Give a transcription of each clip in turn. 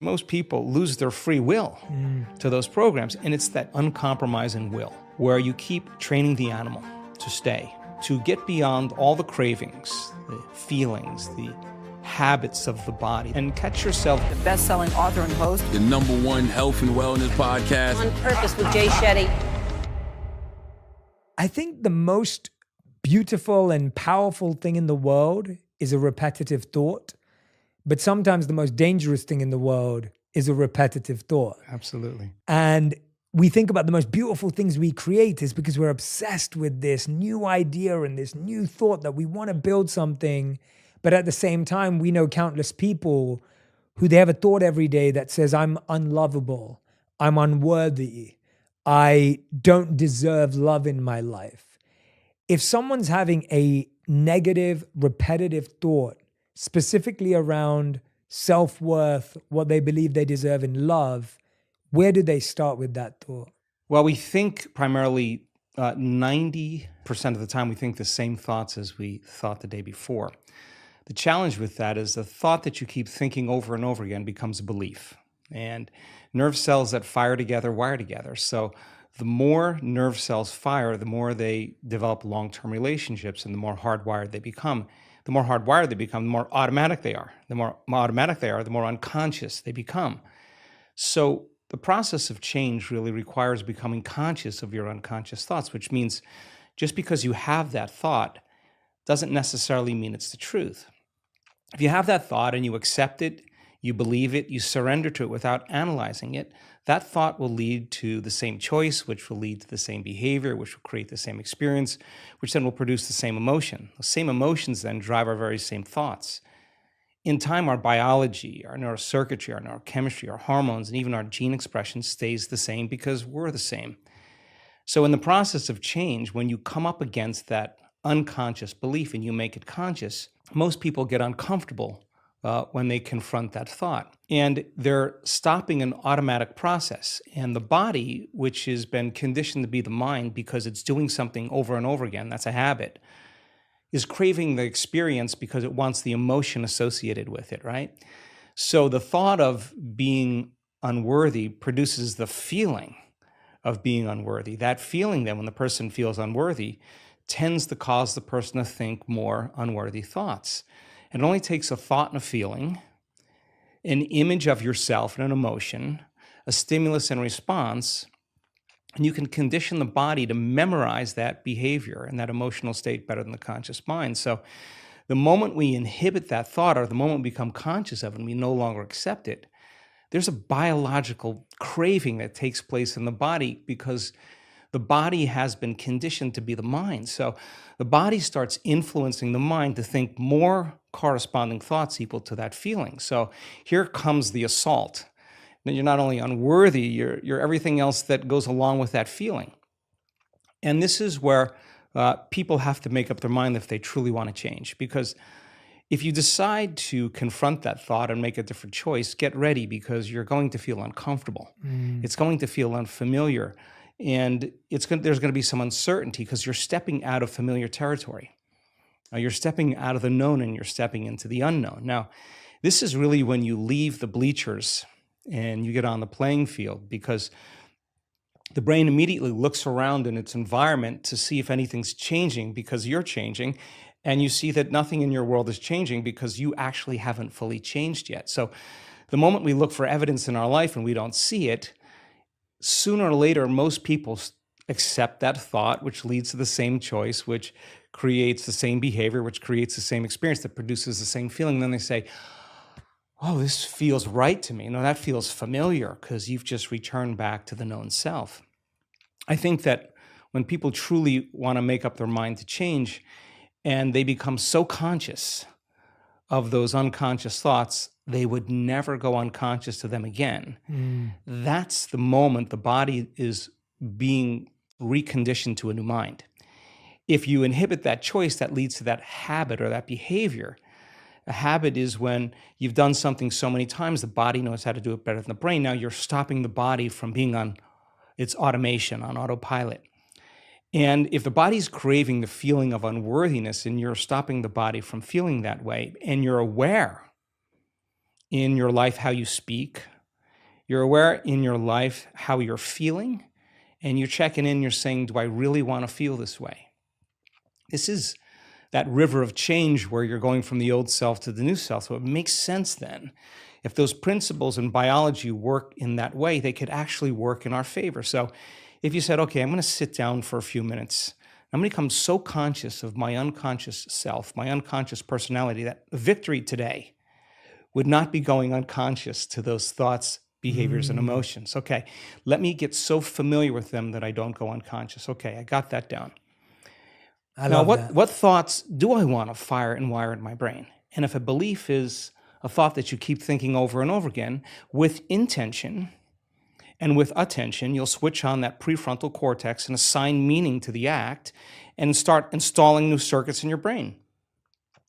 Most people lose their free will to those programs, and it's that uncompromising will where you keep training the animal to stay, to get beyond all the cravings, the feelings, the habits of the body, and catch yourself. The best-selling author and host. The #1 health and wellness podcast. On Purpose with Jay Shetty. I think the most beautiful and powerful thing in the world is a repetitive thought. But sometimes the most dangerous thing in the world is a repetitive thought. Absolutely. And we think about the most beautiful things we create is because we're obsessed with this new idea and this new thought that we want to build something. But at the same time, we know countless people who they have a thought every day that says, I'm unlovable, I'm unworthy, I don't deserve love in my life. If someone's having a negative, repetitive thought, specifically around self-worth, what they believe they deserve in love, where do they start with that thought? Well, we think primarily 90% of the time we think the same thoughts as we thought the day before. The challenge with that is the thought that you keep thinking over and over again becomes a belief. And nerve cells that fire together wire together. So the more nerve cells fire, the more they develop long-term relationships and the more hardwired they become. The more hardwired they become, the more automatic they are. The more automatic they are, the more unconscious they become. So the process of change really requires becoming conscious of your unconscious thoughts, which means just because you have that thought doesn't necessarily mean it's the truth. If you have that thought and you accept it, you believe it, you surrender to it without analyzing it, that thought will lead to the same choice, which will lead to the same behavior, which will create the same experience, which then will produce the same emotion. The same emotions then drive our very same thoughts. In time, our biology, our neurocircuitry, our neurochemistry, our hormones, and even our gene expression stays the same because we're the same. So in the process of change, when you come up against that unconscious belief and you make it conscious, most people get uncomfortable when they confront that thought. And they're stopping an automatic process. And the body, which has been conditioned to be the mind because it's doing something over and over again, that's a habit, is craving the experience because it wants the emotion associated with it, right? So the thought of being unworthy produces the feeling of being unworthy. That feeling then, when the person feels unworthy, tends to cause the person to think more unworthy thoughts. It only takes a thought and a feeling, an image of yourself and an emotion, a stimulus and response, and you can condition the body to memorize that behavior and that emotional state better than the conscious mind. So the moment we inhibit that thought or the moment we become conscious of it and we no longer accept it, there's a biological craving that takes place in the body because the body has been conditioned to be the mind. So the body starts influencing the mind to think more corresponding thoughts equal to that feeling. So here comes the assault. Then you're not only unworthy, you're everything else that goes along with that feeling. And this is where people have to make up their mind if they truly want to change. Because if you decide to confront that thought and make a different choice, get ready because you're going to feel uncomfortable. It's going to feel unfamiliar. And there's going to be some uncertainty because you're stepping out of familiar territory. You're stepping out of the known and you're stepping into the unknown. Now, this is really when you leave the bleachers and you get on the playing field because the brain immediately looks around in its environment to see if anything's changing because you're changing, and you see that nothing in your world is changing because you actually haven't fully changed yet. So the moment we look for evidence in our life and we don't see it, sooner or later, most people accept that thought, which leads to the same choice, which creates the same behavior, which creates the same experience that produces the same feeling. And then they say, oh, this feels right to me. No, that feels familiar because you've just returned back to the known self. I think that when people truly want to make up their mind to change and they become so conscious of those unconscious thoughts, they would never go unconscious to them again. That's the moment the body is being reconditioned to a new mind. If you inhibit that choice, that leads to that habit or that behavior. A habit is when you've done something so many times, the body knows how to do it better than the brain. Now you're stopping the body from being on its automation, on autopilot. And if the body's craving the feeling of unworthiness and you're stopping the body from feeling that way, and you're aware in your life how you speak. You're aware in your life how you're feeling. And you're checking in, you're saying, do I really want to feel this way? This is that river of change where you're going from the old self to the new self. So it makes sense then. If those principles in biology work in that way, they could actually work in our favor. So if you said, okay, I'm going to sit down for a few minutes, I'm going to become so conscious of my unconscious self, my unconscious personality, that victory today would not be going unconscious to those thoughts, behaviors, and emotions. Okay, let me get so familiar with them that I don't go unconscious. Okay, I got that down. Now, what thoughts do I want to fire and wire in my brain? And if a belief is a thought that you keep thinking over and over again, with intention and with attention, you'll switch on that prefrontal cortex and assign meaning to the act and start installing new circuits in your brain.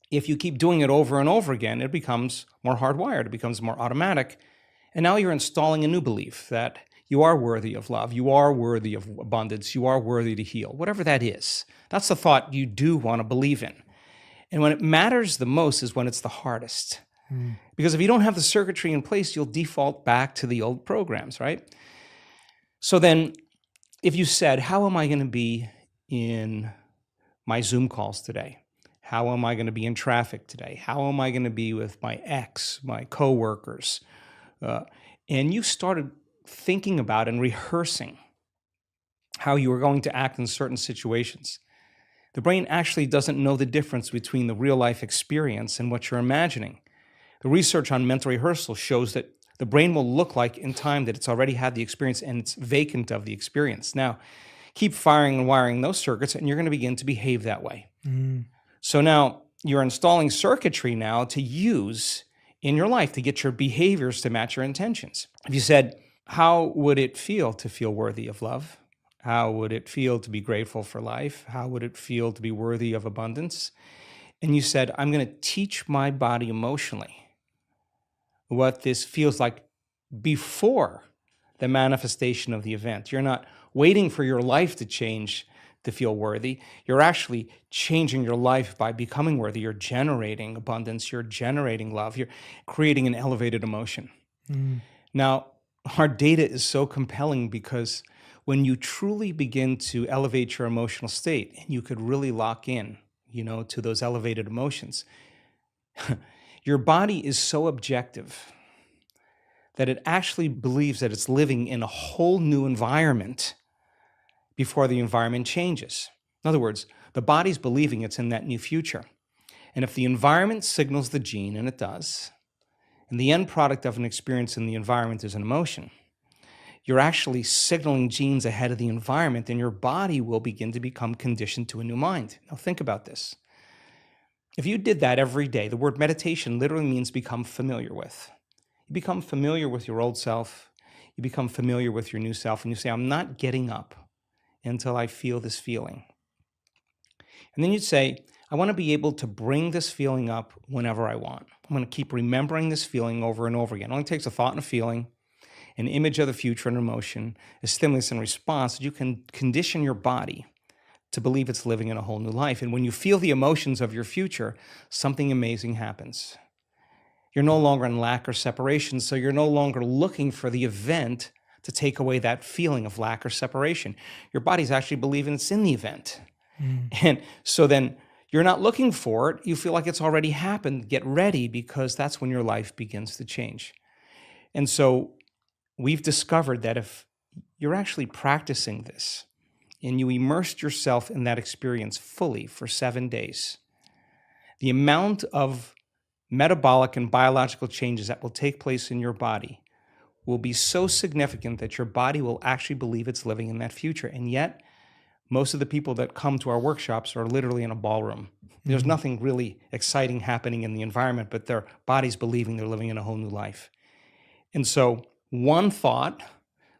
If you keep doing it over and over again, it becomes more hardwired, it becomes more automatic. And now you're installing a new belief that you are worthy of love, you are worthy of abundance, you are worthy to heal, whatever that is. That's the thought you do want to believe in. And when it matters the most is when it's the hardest. Because if you don't have the circuitry in place, you'll default back to the old programs, right? So then if you said, how am I going to be in my Zoom calls today? How am I going to be in traffic today? How am I going to be with my ex, my coworkers? And you started thinking about and rehearsing how you were going to act in certain situations. The brain actually doesn't know the difference between the real life experience and what you're imagining. The research on mental rehearsal shows that the brain will look like in time that it's already had the experience and it's vacant of the experience. Now, keep firing and wiring those circuits and you're going to begin to behave that way. So now you're installing circuitry now to use in your life to get your behaviors to match your intentions. If you said, how would it feel to feel worthy of love? How would it feel to be grateful for life? How would it feel to be worthy of abundance? And you said, I'm going to teach my body emotionally what this feels like before the manifestation of the event. You're not waiting for your life to change to feel worthy. You're actually changing your life by becoming worthy. You're generating abundance. You're generating love. You're creating an elevated emotion. Now, our data is so compelling because when you truly begin to elevate your emotional state, and you could really lock in, to those elevated emotions, your body is so objective that it actually believes that it's living in a whole new environment before the environment changes. In other words, the body's believing it's in that new future. And if the environment signals the gene, and it does, and the end product of an experience in the environment is an emotion, you're actually signaling genes ahead of the environment, and your body will begin to become conditioned to a new mind. Now think about this. If you did that every day, the word meditation literally means become familiar with. You become familiar with your old self, you become familiar with your new self, and you say, I'm not getting up until I feel this feeling. And then you'd say, I want to be able to bring this feeling up whenever I want. I'm going to keep remembering this feeling over and over again. It only takes a thought and a feeling, an image of the future and emotion, a stimulus and response, that you can condition your body to believe it's living in a whole new life. And when you feel the emotions of your future, something amazing happens. You're no longer in lack or separation, so you're no longer looking for the event to take away that feeling of lack or separation. Your body's actually believing it's in the event. And so then you're not looking for it. You feel like it's already happened. Get ready, because that's when your life begins to change. And so we've discovered that if you're actually practicing this and you immersed yourself in that experience fully for 7 days, the amount of metabolic and biological changes that will take place in your body will be so significant that your body will actually believe it's living in that future. And yet, most of the people that come to our workshops are literally in a ballroom. There's nothing really exciting happening in the environment, but their body's believing they're living in a whole new life. And so one thought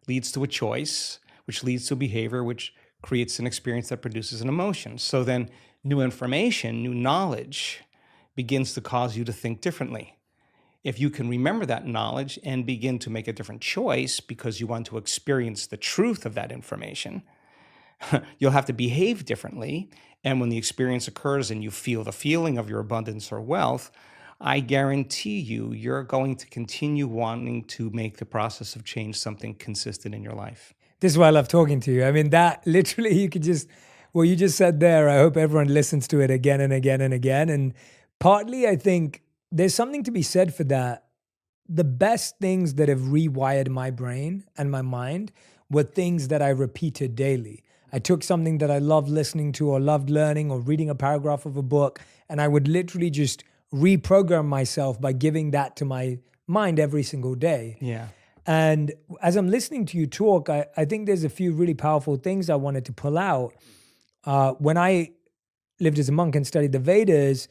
leads to a choice, which leads to a behavior, which creates an experience that produces an emotion. So then new information, new knowledge begins to cause you to think differently. If you can remember that knowledge and begin to make a different choice because you want to experience the truth of that information, you'll have to behave differently. And when the experience occurs and you feel the feeling of your abundance or wealth, I guarantee you're going to continue wanting to make the process of change something consistent in your life. This is why I love talking to you. I mean, that literally you could just, what you just said there, I hope everyone listens to it again and again and again. And partly I think there's something to be said for that. The best things that have rewired my brain and my mind were things that I repeated daily. I took something that I loved listening to or loved learning or reading a paragraph of a book, and I would literally just reprogram myself by giving that to my mind every single day. Yeah. And as I'm listening to you talk, I think there's a few really powerful things I wanted to pull out. When I lived as a monk and studied the Vedas,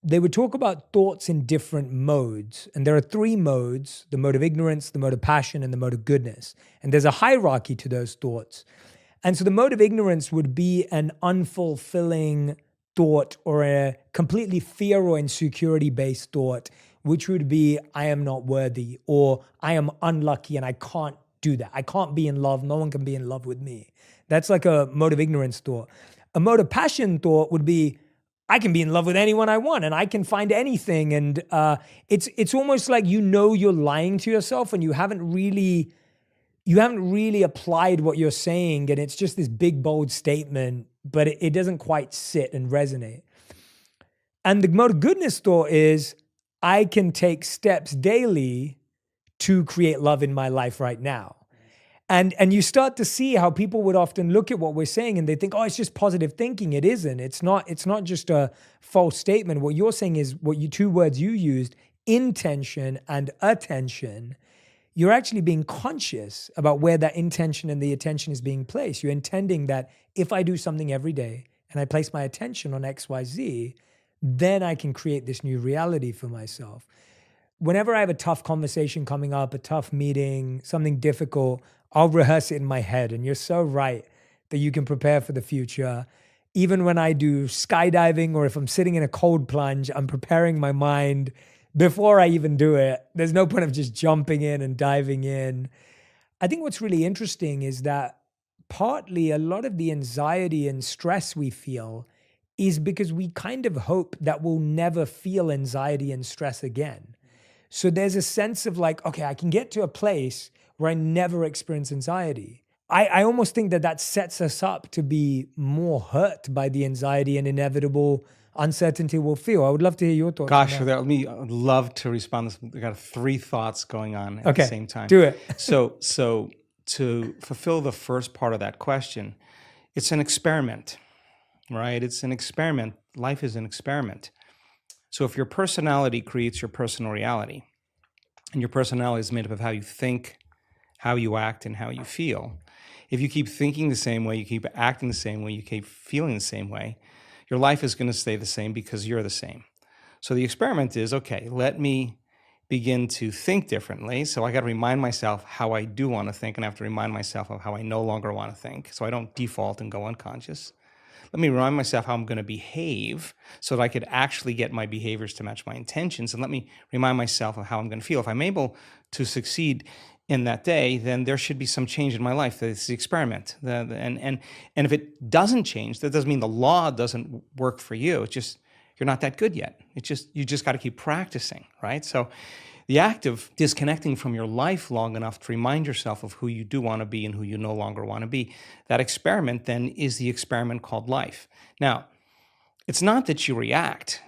they would talk about thoughts in different modes. And there are 3 modes: the mode of ignorance, the mode of passion, and the mode of goodness. And there's a hierarchy to those thoughts. And so the mode of ignorance would be an unfulfilling thought or a completely fear or insecurity-based thought, which would be, I am not worthy, or I am unlucky and I can't do that. I can't be in love. No one can be in love with me. That's like a mode of ignorance thought. A mode of passion thought would be, I can be in love with anyone I want and I can find anything. And it's almost like you're lying to yourself and you haven't really applied what you're saying, and it's just this big, bold statement, but it doesn't quite sit and resonate. And the mode of goodness thought is, I can take steps daily to create love in my life right now. And you start to see how people would often look at what we're saying and they think, oh, it's just positive thinking. It isn't. It's not just a false statement. What you're saying is two words you used, intention and attention. You're actually being conscious about where that intention and the attention is being placed. You're intending that if I do something every day and I place my attention on X, Y, Z, then I can create this new reality for myself. Whenever I have a tough conversation coming up, a tough meeting, something difficult, I'll rehearse it in my head. And you're so right that you can prepare for the future. Even when I do skydiving or if I'm sitting in a cold plunge, I'm preparing my mind before I even do it. There's no point of just jumping in and diving in. I think what's really interesting is that partly a lot of the anxiety and stress we feel is because we kind of hope that we'll never feel anxiety and stress again. So there's a sense of like, okay, I can get to a place where I never experience anxiety. I almost think that sets us up to be more hurt by the anxiety and inevitable uncertainty we'll feel. I would love to hear your thoughts. Gosh, I would love to respond to this. I got 3 thoughts going on at the same time. Do it. So to fulfill the first part of that question, it's an experiment, right? It's an experiment. Life is an experiment. So if your personality creates your personal reality, and your personality is made up of how you think, how you act, and how you feel. If you keep thinking the same way, you keep acting the same way, you keep feeling the same way, your life is going to stay the same because you're the same. So the experiment is, okay, let me begin to think differently. So I got to remind myself how I do want to think, and I have to remind myself of how I no longer want to think, so I don't default and go unconscious. Let me remind myself how I'm going to behave so that I could actually get my behaviors to match my intentions. And let me remind myself of how I'm going to feel. If I'm able to succeed in that day, then there should be some change in my life. It's the experiment. And if it doesn't change, that doesn't mean the law doesn't work for you. It's just you're not that good yet. You just got to keep practicing, right? So the act of disconnecting from your life long enough to remind yourself of who you do want to be and who you no longer want to be, that experiment then is the experiment called life. Now, it's not that you react.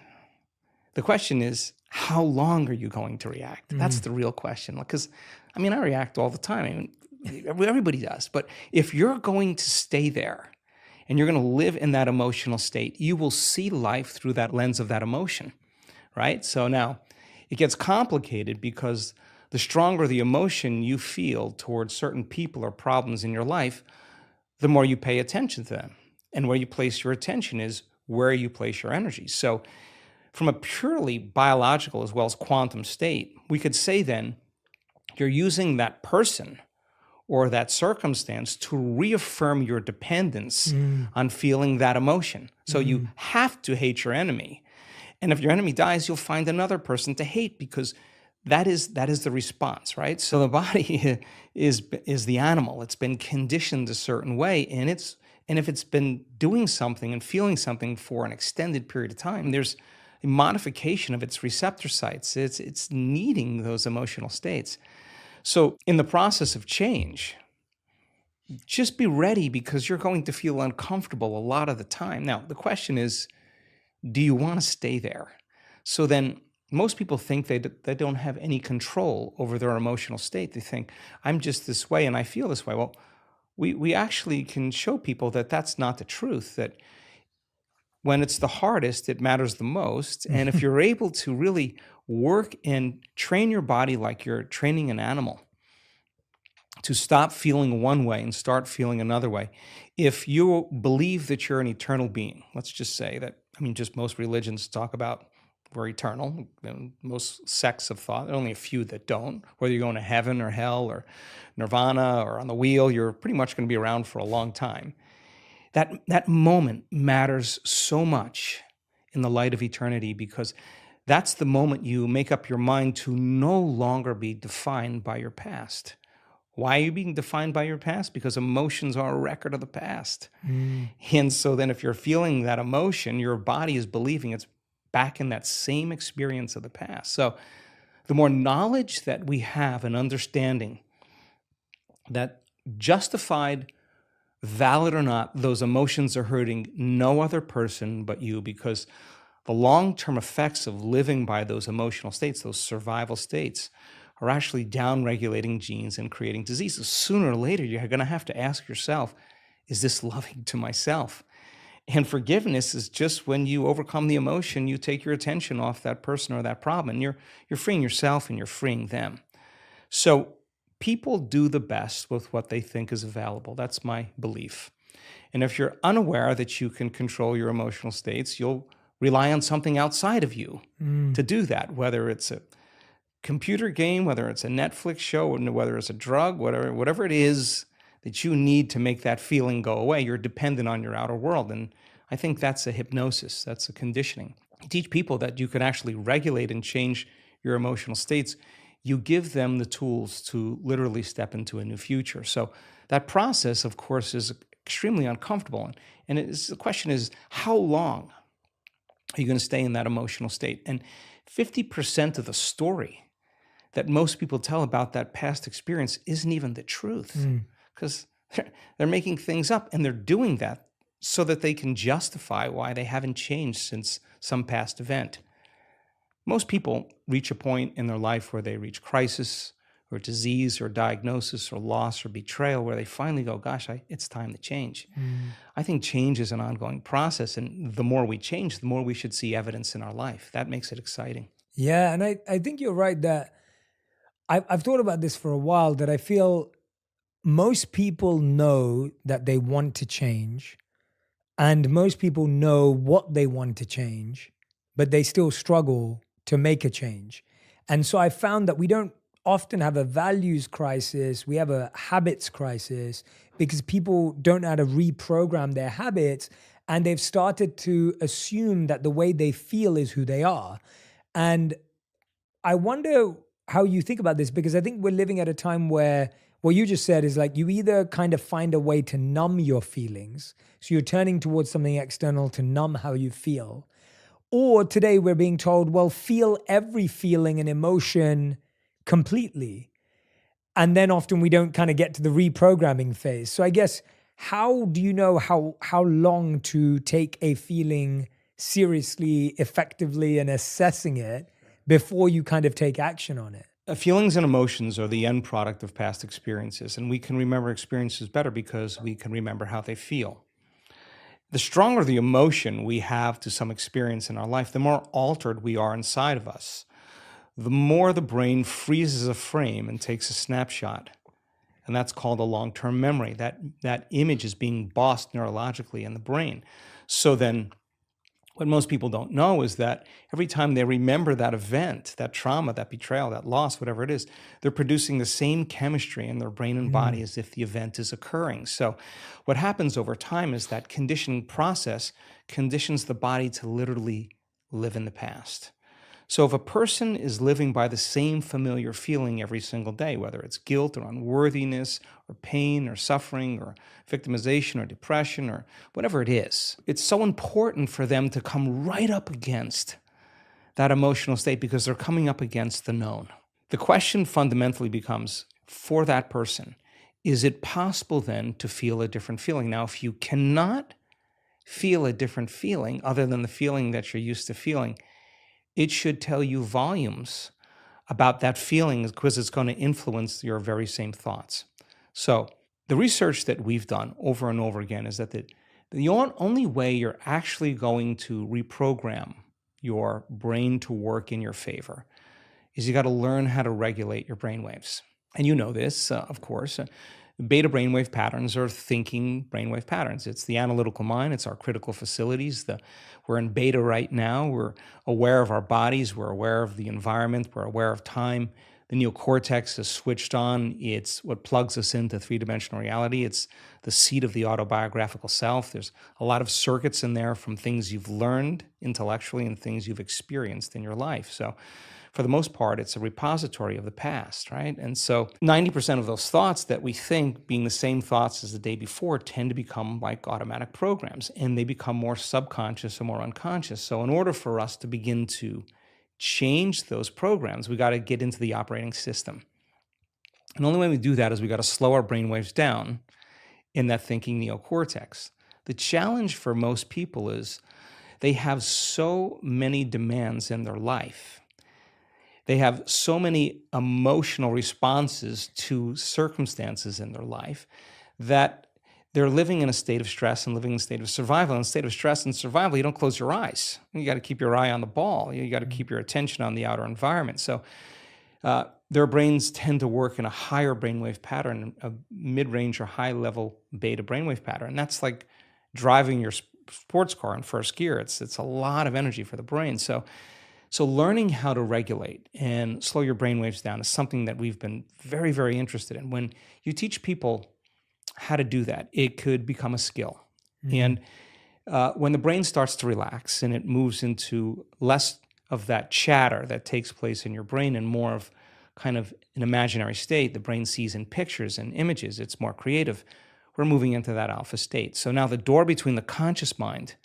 The question is, how long are you going to react? That's the real question. Because, I react all the time. Everybody does. But if you're going to stay there and you're going to live in that emotional state, you will see life through that lens of that emotion, right? So now, it gets complicated because the stronger the emotion you feel towards certain people or problems in your life, the more you pay attention to them. And where you place your attention is where you place your energy. So from a purely biological as well as quantum state, we could say then you're using that person or that circumstance to reaffirm your dependence on feeling that emotion. So you have to hate your enemy. And if your enemy dies, you'll find another person to hate because that is the response, right? So the body is the animal. It's been conditioned a certain way, and if it's been doing something and feeling something for an extended period of time, there's a modification of its receptor sites. It's needing those emotional states. So in the process of change, just be ready because you're going to feel uncomfortable a lot of the time. Now, the question is, do you want to stay there? So then most people think they don't have any control over their emotional state. They think, I'm just this way and I feel this way. Well, we actually can show people that that's not the truth, that when it's the hardest, it matters the most. And if you're able to really work and train your body like you're training an animal to stop feeling one way and start feeling another way, if you believe that you're an eternal being, let's just say that, just most religions talk about we're eternal. Most sects of thought, only a few that don't. Whether you're going to heaven or hell or nirvana or on the wheel, you're pretty much going to be around for a long time. That moment matters so much in the light of eternity because that's the moment you make up your mind to no longer be defined by your past. Why are you being defined by your past? Because emotions are a record of the past. And so then if you're feeling that emotion, your body is believing it's back in that same experience of the past. So the more knowledge that we have and understanding that justified, valid or not, those emotions are hurting no other person but you, because the long-term effects of living by those emotional states, those survival states, are actually down-regulating genes and creating diseases. Sooner or later, you're going to have to ask yourself, is this loving to myself? And forgiveness is just when you overcome the emotion, you take your attention off that person or that problem, and you're freeing yourself and you're freeing them. So people do the best with what they think is available. That's my belief. And if you're unaware that you can control your emotional states, you'll rely on something outside of you to do that, whether it's a computer game, whether it's a Netflix show, whether it's a drug, whatever it is that you need to make that feeling go away. You're dependent on your outer world. And I think that's a hypnosis. That's a conditioning. You teach people that you can actually regulate and change your emotional states. You give them the tools to literally step into a new future. So that process, of course, is extremely uncomfortable. And the question is, how long are you going to stay in that emotional state? And 50% of the story that most people tell about that past experience isn't even the truth, because they're making things up, and they're doing that so that they can justify why they haven't changed since some past event. Most people reach a point in their life where they reach crisis or disease or diagnosis or loss or betrayal, where they finally go, gosh, it's time to change. I think change is an ongoing process, and the more we change, the more we should see evidence in our life. That makes it exciting. Yeah, and I think you're right that I've thought about this for a while, that I feel most people know that they want to change, and most people know what they want to change, but they still struggle to make a change. And so I found that we don't often have a values crisis, we have a habits crisis, because people don't know how to reprogram their habits, and they've started to assume that the way they feel is who they are. And I wonder how you think about this, because I think we're living at a time where what you just said is like you either kind of find a way to numb your feelings, so you're turning towards something external to numb how you feel, or today we're being told, well, feel every feeling and emotion completely. And then often we don't kind of get to the reprogramming phase. So I guess, how do you know how long to take a feeling seriously, effectively, and assessing it before you kind of take action on it? Feelings and emotions are the end product of past experiences, and we can remember experiences better because we can remember how they feel. The stronger the emotion we have to some experience in our life, the more altered we are inside of us. The more the brain freezes a frame and takes a snapshot. And that's called a long-term memory. That image is being bossed neurologically in the brain. So then what most people don't know is that every time they remember that event, that trauma, that betrayal, that loss, whatever it is, they're producing the same chemistry in their brain and body as if the event is occurring. So what happens over time is that conditioning process conditions the body to literally live in the past. So if a person is living by the same familiar feeling every single day, whether it's guilt or unworthiness or pain or suffering or victimization or depression or whatever it is, it's so important for them to come right up against that emotional state because they're coming up against the known. The question fundamentally becomes, for that person, is it possible then to feel a different feeling? Now, if you cannot feel a different feeling other than the feeling that you're used to feeling, it should tell you volumes about that feeling because it's going to influence your very same thoughts. So the research that we've done over and over again is that the only way you're actually going to reprogram your brain to work in your favor is you got to learn how to regulate your brainwaves. And you know this, of course. Beta brainwave patterns are thinking brainwave patterns. It's the analytical mind. It's our critical facilities. We're in beta right now. We're aware of our bodies. We're aware of the environment. We're aware of time. The neocortex is switched on. It's what plugs us into three-dimensional reality. It's the seat of the autobiographical self. There's a lot of circuits in there from things you've learned intellectually and things you've experienced in your life. So for the most part, it's a repository of the past, right? And so 90% of those thoughts that we think being the same thoughts as the day before tend to become like automatic programs, and they become more subconscious or more unconscious. So in order for us to begin to change those programs, we got to get into the operating system. And the only way we do that is we got to slow our brainwaves down in that thinking neocortex. The challenge for most people is they have so many demands in their life. They have so many emotional responses to circumstances in their life that they're living in a state of stress and living in a state of survival. In a state of stress and survival, you don't close your eyes. You got to keep your eye on the ball. You got to keep your attention on the outer environment. So their brains tend to work in a higher brainwave pattern, a mid-range or high-level beta brainwave pattern. And that's like driving your sports car in first gear. It's a lot of energy for the brain. So learning how to regulate and slow your brainwaves down is something that we've been very, very interested in. When you teach people how to do that, it could become a skill. And when the brain starts to relax and it moves into less of that chatter that takes place in your brain and more of kind of an imaginary state, the brain sees in pictures and images, it's more creative, we're moving into that alpha state. So now the door between the conscious mind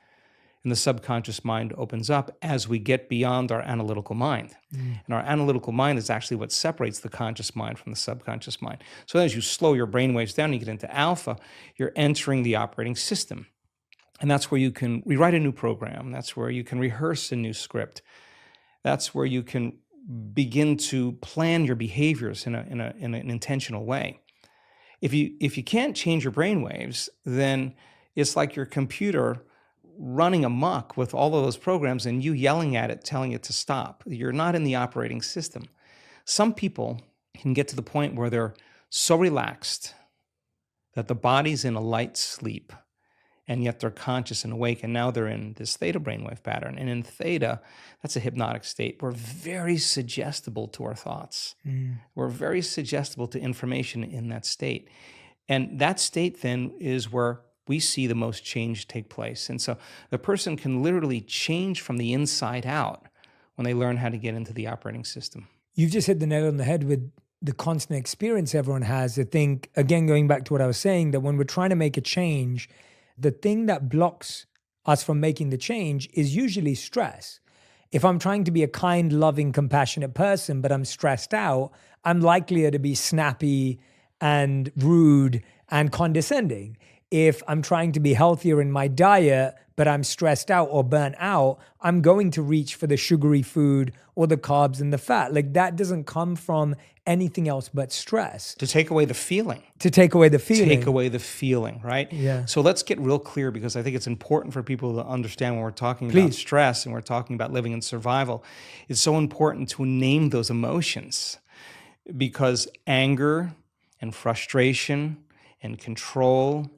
and the subconscious mind opens up as we get beyond our analytical mind. And our analytical mind is actually what separates the conscious mind from the subconscious mind. So as you slow your brainwaves down, you get into alpha, you're entering the operating system. And that's where you can rewrite a new program. That's where you can rehearse a new script. That's where you can begin to plan your behaviors in an intentional way. If you can't change your brainwaves, then it's like your computer running amok with all of those programs and you yelling at it, telling it to stop. You're not in the operating system. Some people can get to the point where they're so relaxed that the body's in a light sleep, and yet they're conscious and awake, and now they're in this theta brainwave pattern. And in theta, that's a hypnotic state. We're very suggestible to our thoughts. We're very suggestible to information in that state. And that state then is where we see the most change take place. And so the person can literally change from the inside out when they learn how to get into the operating system. You've just hit the nail on the head with the constant experience everyone has. I think, again, going back to what I was saying, that when we're trying to make a change, the thing that blocks us from making the change is usually stress. If I'm trying to be a kind, loving, compassionate person, but I'm stressed out, I'm likelier to be snappy and rude and condescending. If I'm trying to be healthier in my diet, but I'm stressed out or burnt out, I'm going to reach for the sugary food or the carbs and the fat. Like, that doesn't come from anything else but stress. To take away the feeling. Take away the feeling, right? Yeah. So let's get real clear, because I think it's important for people to understand when we're talking about stress and we're talking about living in survival. It's so important to name those emotions, because anger and frustration and control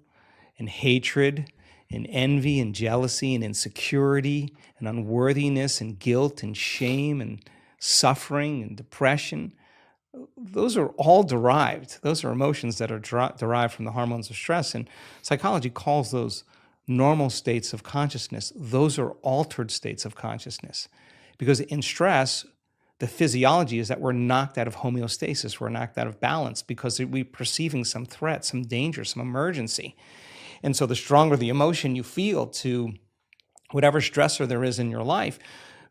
and hatred and envy and jealousy and insecurity and unworthiness and guilt and shame and suffering and depression, those are all derived. Those are emotions that are derived from the hormones of stress. And psychology calls those normal states of consciousness. Those are altered states of consciousness. Because in stress, the physiology is that we're knocked out of homeostasis. We're knocked out of balance because we're perceiving some threat, some danger, some emergency. And so the stronger the emotion you feel to whatever stressor there is in your life,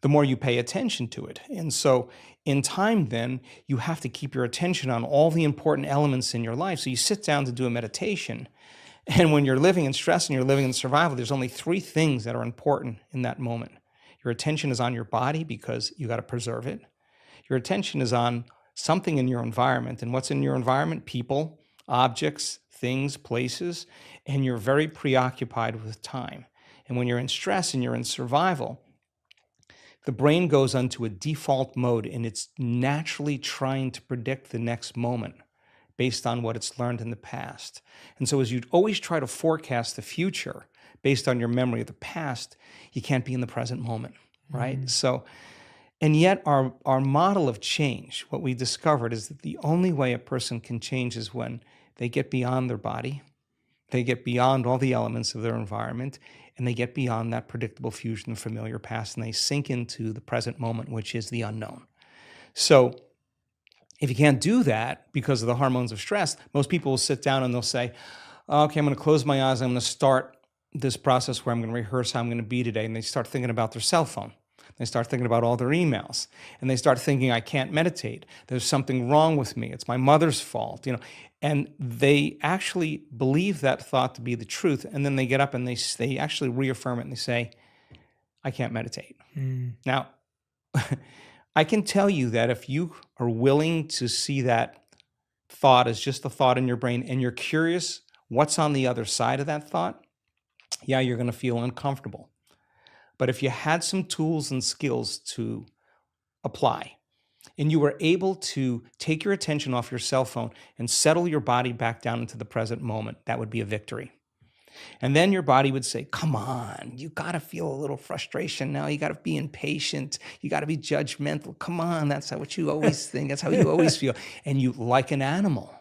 the more you pay attention to it. And so in time, then you have to keep your attention on all the important elements in your life. So you sit down to do a meditation. And when you're living in stress and you're living in survival, there's only three things that are important in that moment. Your attention is on your body because you got to preserve it. Your attention is on something in your environment. And what's in your environment? People, objects, things, places. And you're very preoccupied with time. And when you're in stress and you're in survival, the brain goes onto a default mode and it's naturally trying to predict the next moment based on what it's learned in the past. And so as you always try to forecast the future based on your memory of the past, you can't be in the present moment, right? So, and yet our model of change, what we discovered is that the only way a person can change is when they get beyond their body, they get beyond all the elements of their environment, and they get beyond that predictable future and familiar past, and they sink into the present moment, which is the unknown. So if you can't do that because of the hormones of stress, most people will sit down and they'll say, okay, I'm going to close my eyes. I'm going to start this process where I'm going to rehearse how I'm going to be today. And they start thinking about their cell phone. They start thinking about all their emails. And they start thinking, I can't meditate. There's something wrong with me. It's my mother's fault. And they actually believe that thought to be the truth. And then they get up and they actually reaffirm it and they say, I can't meditate. Now, I can tell you that if you are willing to see that thought as just a thought in your brain and you're curious what's on the other side of that thought, yeah, you're going to feel uncomfortable. But if you had some tools and skills to apply and you were able to take your attention off your cell phone and settle your body back down into the present moment, that would be a victory. And then your body would say, come on, you got to feel a little frustration now. You got to be impatient. You got to be judgmental. Come on, that's what you always think. That's how you always feel. And you, like an animal,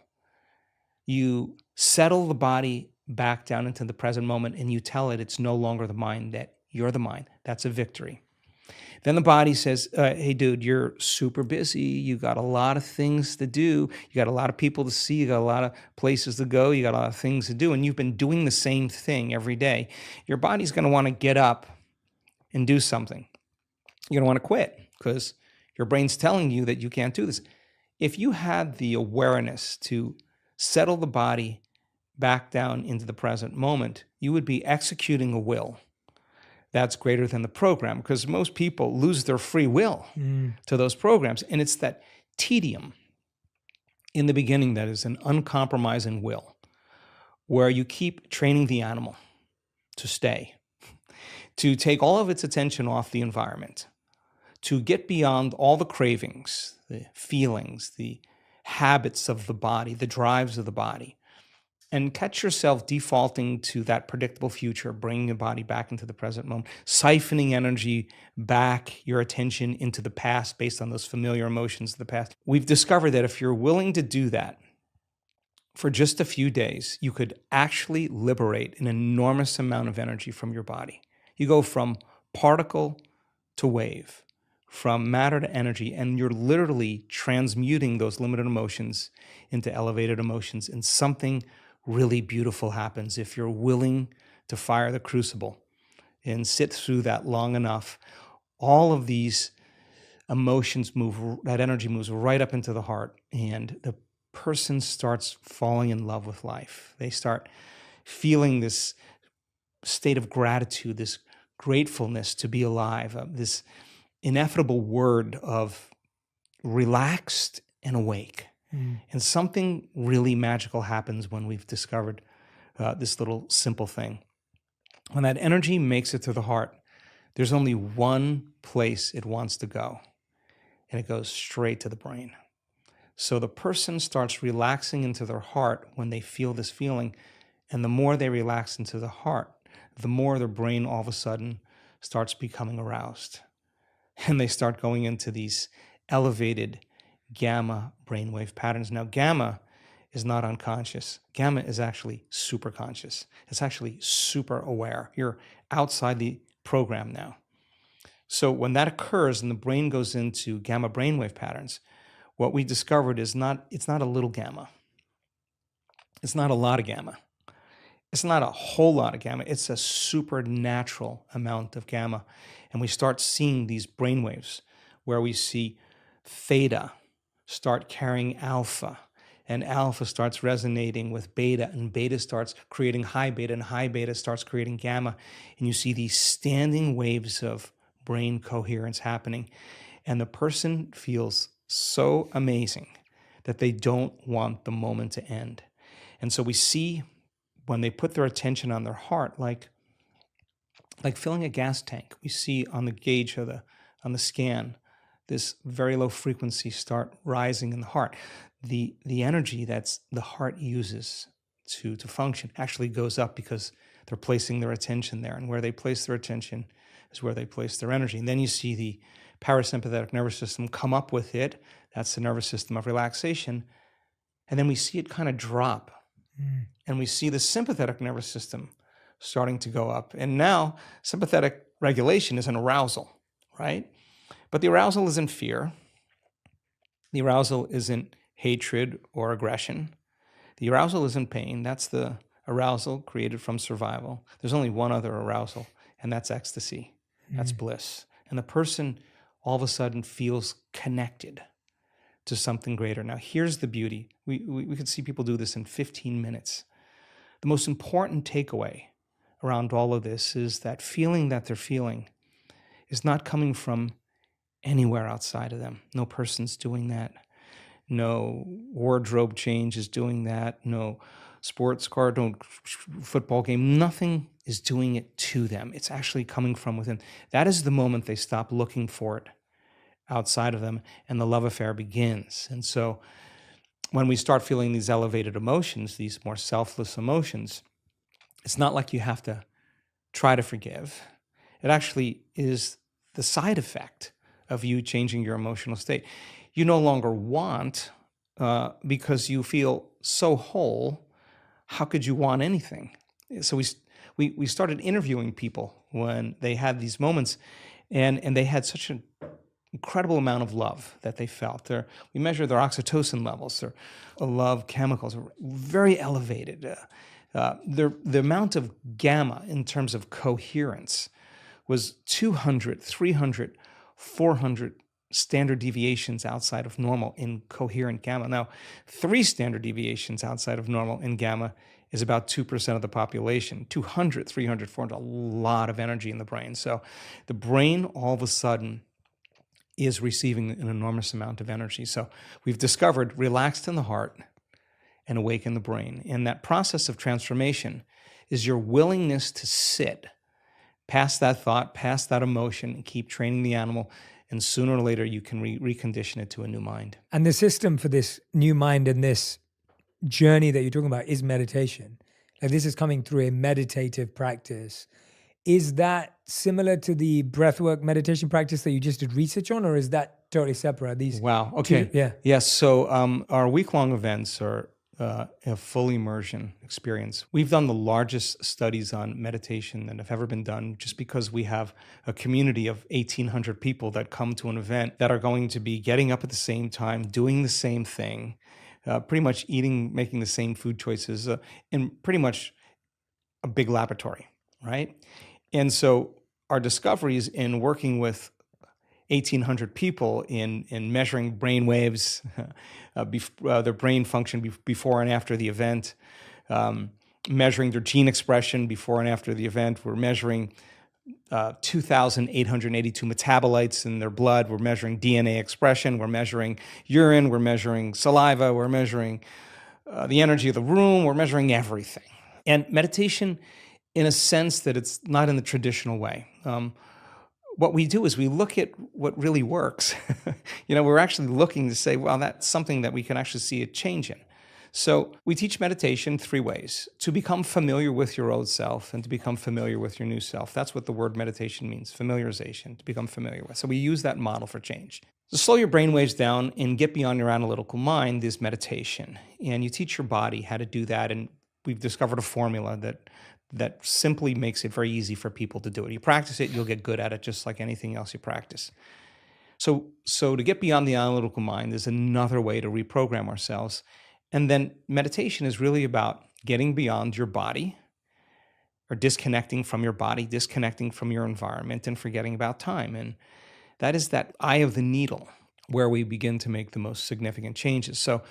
you settle the body back down into the present moment and you tell it it's no longer the mind, that you're the mind. That's a victory. Then the body says, hey, dude, you're super busy. You got a lot of things to do. You got a lot of people to see. You got a lot of places to go. You got a lot of things to do. And you've been doing the same thing every day. Your body's going to want to get up and do something. You're going to want to quit because your brain's telling you that you can't do this. If you had the awareness to settle the body back down into the present moment, you would be executing a will that's greater than the program, because most people lose their free will to those programs. And it's that tedium in the beginning that is an uncompromising will, where you keep training the animal to stay, to take all of its attention off the environment, to get beyond all the cravings, the feelings, the habits of the body, the drives of the body, and catch yourself defaulting to that predictable future, bringing your body back into the present moment, siphoning energy back, your attention into the past based on those familiar emotions of the past. We've discovered that if you're willing to do that for just a few days, you could actually liberate an enormous amount of energy from your body. You go from particle to wave, from matter to energy, and you're literally transmuting those limited emotions into elevated emotions, and something really beautiful happens if you're willing to fire the crucible and sit through that long enough. All of these emotions move, that energy moves right up into the heart, and the person starts falling in love with life. They start feeling this state of gratitude, this gratefulness to be alive, this ineffable word of relaxed and awake. And something really magical happens when we've discovered this little simple thing. When that energy makes it to the heart, there's only one place it wants to go, and it goes straight to the brain. So the person starts relaxing into their heart when they feel this feeling, and the more they relax into the heart, the more their brain all of a sudden starts becoming aroused. And they start going into these elevated gamma brainwave patterns. Now, gamma is not unconscious. Gamma is actually super conscious. It's actually super aware. You're outside the program now. So when that occurs and the brain goes into gamma brainwave patterns, what we discovered is it's not a little gamma. It's not a lot of gamma. It's not a whole lot of gamma, it's a supernatural amount of gamma. And we start seeing these brainwaves where we see theta start carrying alpha, and alpha starts resonating with beta, and beta starts creating high beta, and high beta starts creating gamma. And you see these standing waves of brain coherence happening. And the person feels so amazing that they don't want the moment to end. And so we see when they put their attention on their heart, like filling a gas tank, we see on the gauge of on the scan, this very low frequency start rising in the heart. The energy that's the heart uses to function actually goes up because they're placing their attention there. And where they place their attention is where they place their energy. And then you see the parasympathetic nervous system come up with it. That's the nervous system of relaxation. And then we see it kind of drop. And we see the sympathetic nervous system starting to go up. And now sympathetic regulation is an arousal, right? But the arousal isn't fear. The arousal isn't hatred or aggression. The arousal isn't pain. That's the arousal created from survival. There's only one other arousal, and that's ecstasy. That's bliss. And the person all of a sudden feels connected to something greater. Now, here's the beauty. We can see people do this in 15 minutes. The most important takeaway around all of this is that feeling that they're feeling is not coming from anywhere outside of them. No person's doing that. No wardrobe change is doing that. No sports car, no football game. Nothing is doing it to them. It's actually coming from within. That is the moment they stop looking for it outside of them, and the love affair begins. And so when we start feeling these elevated emotions, these more selfless emotions, it's not like you have to try to forgive. It actually is the side effect of you changing your emotional state. You no longer want, because you feel so whole. How could you want anything? So we started interviewing people when they had these moments, and they had such an incredible amount of love that they felt. We measured their oxytocin levels, their love chemicals are very elevated. The amount of gamma in terms of coherence was 200, 300, 400 standard deviations outside of normal in coherent gamma. Now, 3 standard deviations outside of normal in gamma is about 2% of the population. 200, 300, 400, a lot of energy in the brain. So the brain all of a sudden is receiving an enormous amount of energy. So we've discovered relaxed in the heart and awake in the brain. And that process of transformation is your willingness to sit past that thought, past that emotion, and keep training the animal. And sooner or later, you can recondition it to a new mind. And the system for this new mind and this journey that you're talking about is meditation. Like, this is coming through a meditative practice. Is that similar to the breathwork meditation practice that you just did research on, or is that totally separate? Wow. Okay. Yeah. Yes. So our week-long events are a full immersion experience. We've done the largest studies on meditation that have ever been done, just because we have a community of 1,800 people that come to an event that are going to be getting up at the same time, doing the same thing, pretty much making the same food choices, in pretty much a big laboratory, right? And so our discoveries in working with 1,800 people in measuring brain waves, their brain function before and after the event, measuring their gene expression before and after the event. We're measuring 2,882 metabolites in their blood. We're measuring DNA expression. We're measuring urine. We're measuring saliva. We're measuring the energy of the room. We're measuring everything. And meditation, in a sense that it's not in the traditional way. What we do is we look at what really works. We're actually looking to say, well, that's something that we can actually see a change in. So we teach meditation 3 ways: to become familiar with your old self and to become familiar with your new self. That's what the word meditation means, familiarization, to become familiar with. So we use that model for change. To slow your brain waves down and get beyond your analytical mind is meditation. And you teach your body how to do that. And we've discovered a formula that simply makes it very easy for people to do it. You practice it, you'll get good at it, just like anything else you practice. So to get beyond the analytical mind is another way to reprogram ourselves. And then meditation is really about getting beyond your body or disconnecting from your body, disconnecting from your environment, and forgetting about time. And that is that eye of the needle where we begin to make the most significant changes. So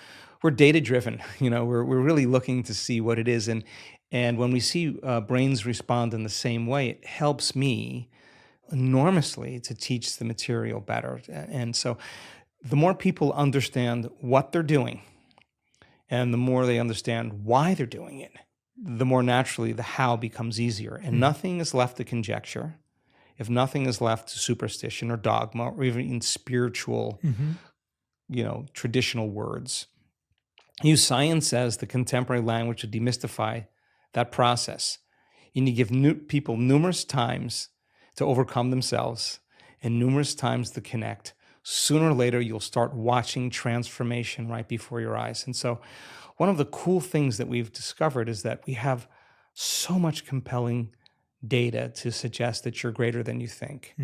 we're data driven. We're really looking to see what it is. And when we see brains respond in the same way, it helps me enormously to teach the material better. And so the more people understand what they're doing and the more they understand why they're doing it, the more naturally the how becomes easier. And nothing is left to conjecture. If nothing is left to superstition or dogma or even spiritual, traditional words, use science as the contemporary language to demystify that process. You need to give people numerous times to overcome themselves and numerous times to connect. Sooner or later, you'll start watching transformation right before your eyes. And so one of the cool things that we've discovered is that we have so much compelling data to suggest that you're greater than you think,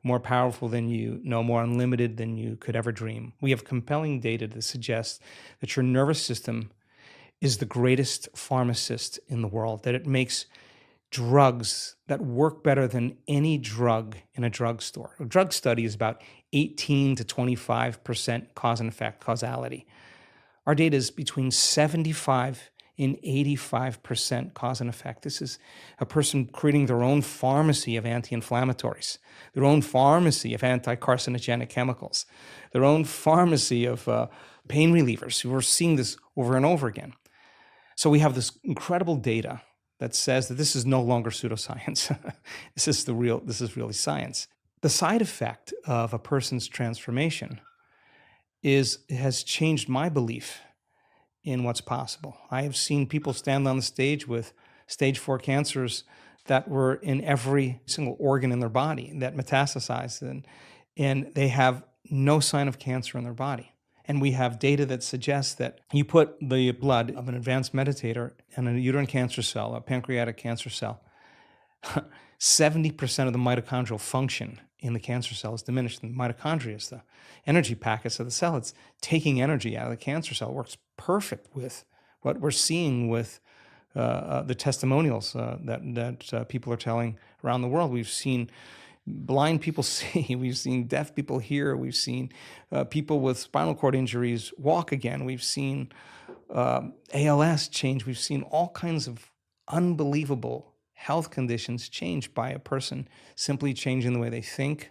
more powerful than you know, more unlimited than you could ever dream. We have compelling data to suggest that your nervous system is the greatest pharmacist in the world, that it makes drugs that work better than any drug in a drugstore. A drug study is about 18 to 25% cause and effect, causality. Our data is between 75 and 85% cause and effect. This is a person creating their own pharmacy of anti-inflammatories, their own pharmacy of anti-carcinogenic chemicals, their own pharmacy of pain relievers. We're seeing this over and over again. So we have this incredible data that says that this is no longer pseudoscience. This is really science. The side effect of a person's transformation has changed my belief in what's possible. I have seen people stand on the stage with stage 4 cancers that were in every single organ in their body that metastasized, and they have no sign of cancer in their body. And we have data that suggests that you put the blood of an advanced meditator and a uterine cancer cell, a pancreatic cancer cell, 70% of the mitochondrial function in the cancer cell is diminished. And the mitochondria is the energy packets of the cell. It's taking energy out of the cancer cell. It works perfect with what we're seeing with the testimonials that people are telling around the world. We've seen blind people see, we've seen deaf people hear, we've seen people with spinal cord injuries walk again, we've seen ALS change, we've seen all kinds of unbelievable health conditions changed by a person simply changing the way they think,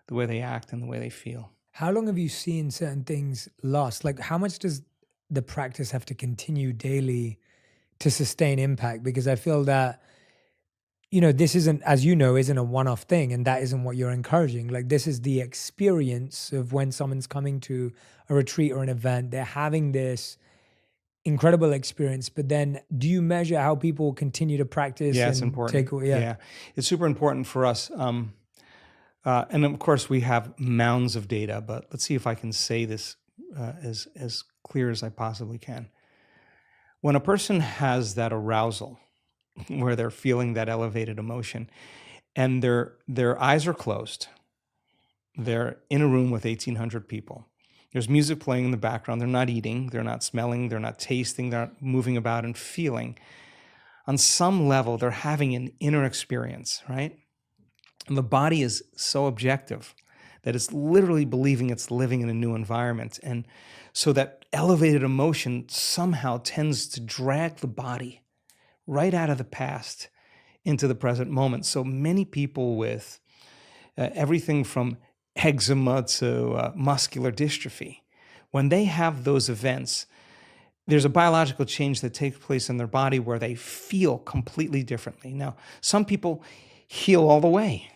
the way they act, and the way they feel. How long have you seen certain things last? Like, how much does the practice have to continue daily to sustain impact? Because I feel that, this isn't, as you know, isn't a one-off thing, and that isn't what you're encouraging. Like, this is the experience of when someone's coming to a retreat or an event, they're having this incredible experience, but then do you measure how people continue to practice? Yeah, it's important. Yeah, it's super important for us. And of course, we have mounds of data, but let's see if I can say this as clear as I possibly can. When a person has that arousal, where they're feeling that elevated emotion, and their eyes are closed, they're in a room with 1,800 people. There's music playing in the background. They're not eating, they're not smelling, they're not tasting, they're not moving about and feeling. On some level, they're having an inner experience, right? And the body is so objective that it's literally believing it's living in a new environment. And so that elevated emotion somehow tends to drag the body right out of the past into the present moment. So many people with everything from eczema to muscular dystrophy, when they have those events, there's a biological change that takes place in their body where they feel completely differently. Now, some people heal all the way.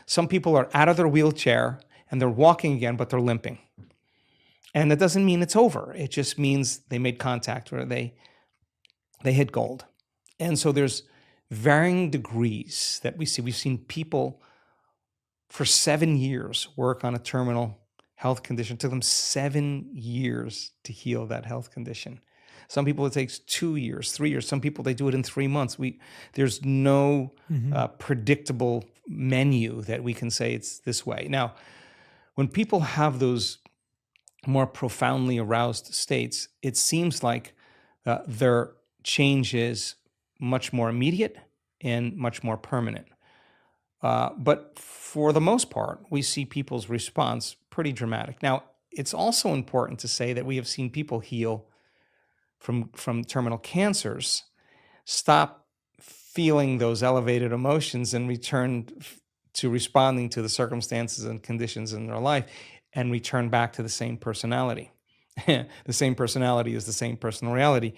Some people are out of their wheelchair and they're walking again, but they're limping. And that doesn't mean it's over. It just means they made contact or they hit gold. And so there's varying degrees that we see. We've seen people for 7 years work on a terminal health condition. It took them 7 years to heal that health condition. Some people it takes 2 years, 3 years. Some people, they do it in 3 months. There's no predictable menu that we can say it's this way. Now, when people have those more profoundly aroused states, it seems like their change is much more immediate and much more permanent. But for the most part, we see people's response pretty dramatic. Now, it's also important to say that we have seen people heal from terminal cancers, stop feeling those elevated emotions and return to responding to the circumstances and conditions in their life and return back to the same personality. The same personality is the same personal reality,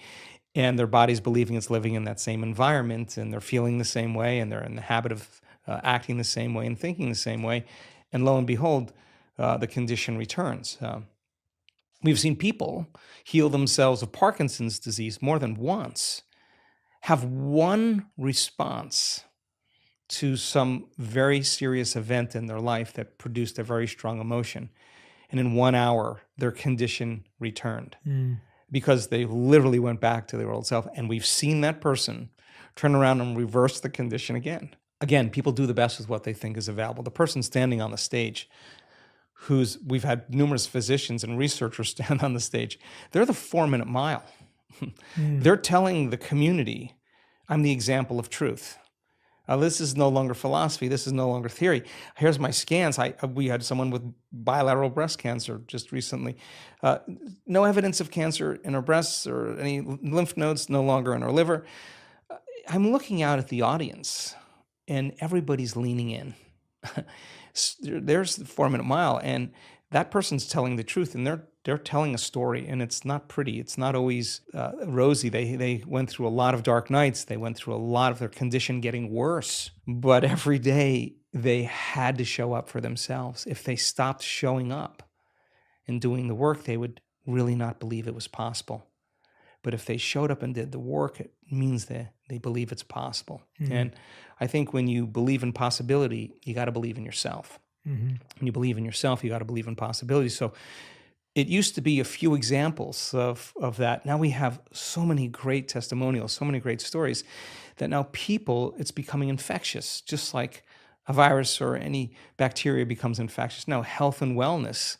and their body's believing it's living in that same environment, and they're feeling the same way, and they're in the habit of acting the same way and thinking the same way. And lo and behold, the condition returns. We've seen people heal themselves of Parkinson's disease more than once, have one response to some very serious event in their life that produced a very strong emotion. And in 1 hour, their condition returned because they literally went back to their old self. And we've seen that person turn around and reverse the condition again. Again, people do the best with what they think is available. The person standing on the stage, we've had numerous physicians and researchers stand on the stage, they're the 4-minute mile. They're telling the community, I'm the example of truth. This is no longer philosophy. This is no longer theory. Here's my scans. We had someone with bilateral breast cancer just recently. No evidence of cancer in her breasts or any lymph nodes, no longer in her liver. I'm looking out at the audience, and everybody's leaning in. There's the 4-minute mile, and that person's telling the truth, and they're telling a story, and it's not pretty. It's not always rosy. They went through a lot of dark nights. They went through a lot of their condition getting worse. But every day they had to show up for themselves. If they stopped showing up and doing the work, they would really not believe it was possible. But if they showed up and did the work, it means that they believe it's possible. And I think when you believe in possibility, you got to believe in yourself. When you believe in yourself, you got to believe in possibility. So it used to be a few examples of that. Now we have so many great testimonials, so many great stories that now it's becoming infectious, just like a virus or any bacteria becomes infectious. Now health and wellness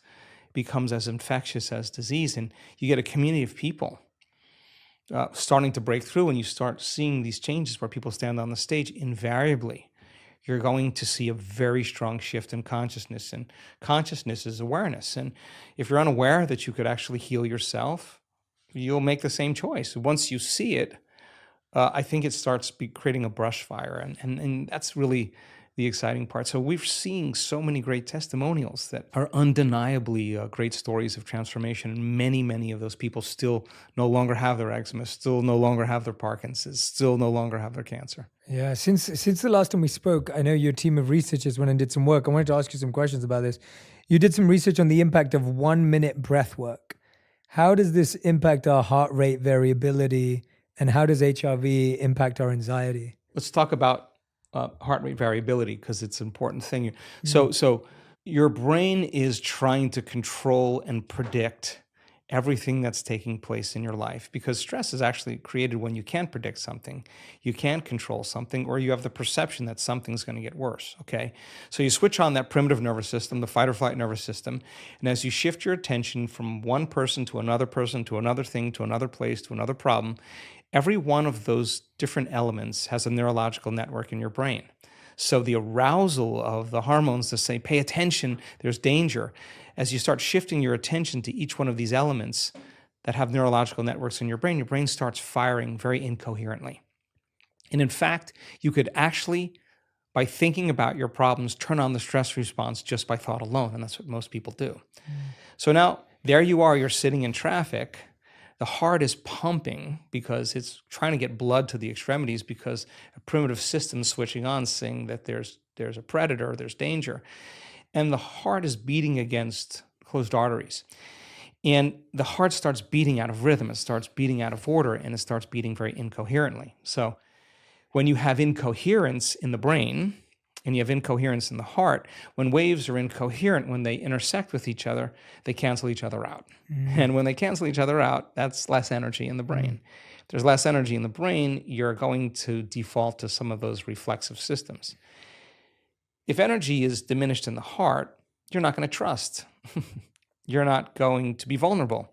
becomes as infectious as disease. And you get a community of people starting to break through, and you start seeing these changes where people stand on the stage. Invariably, you're going to see a very strong shift in consciousness, and consciousness is awareness. And if you're unaware that you could actually heal yourself, you'll make the same choice. Once you see it, I think it starts creating a brush fire, and that's really the exciting part. So we're seeing so many great testimonials that are undeniably great stories of transformation. And many of those people still no longer have their eczema, still no longer have their Parkinson's, still no longer have their cancer. Yeah, since the last time we spoke, I know your team of researchers went and did some work. I wanted to ask you some questions about this. You did some research on the impact of 1-minute breath work. How does this impact our heart rate variability, and how does HRV impact our anxiety? Let's talk about heart rate variability, because it's an important thing. So your brain is trying to control and predict everything that's taking place in your life, because stress is actually created when you can't predict something, you can't control something, or you have the perception that something's going to get worse, okay? So you switch on that primitive nervous system, the fight or flight nervous system, and as you shift your attention from one person to another thing, to another place, to another problem, every one of those different elements has a neurological network in your brain. So the arousal of the hormones to say, pay attention, there's danger. As you start shifting your attention to each one of these elements that have neurological networks in your brain starts firing very incoherently. And in fact, you could actually, by thinking about your problems, turn on the stress response just by thought alone. And that's what most people do. So now there you are, you're sitting in traffic. The heart is pumping because it's trying to get blood to the extremities, because a primitive system is switching on, saying that there's a predator, there's danger. And the heart is beating against closed arteries. And the heart starts beating out of rhythm, it starts beating out of order, and it starts beating very incoherently. So when you have incoherence in the brain, and you have incoherence in the heart, when waves are incoherent, when they intersect with each other, they cancel each other out. And when they cancel each other out, that's less energy in the brain. If there's less energy in the brain, you're going to default to some of those reflexive systems. If energy is diminished in the heart, you're not going to trust. You're not going to be vulnerable.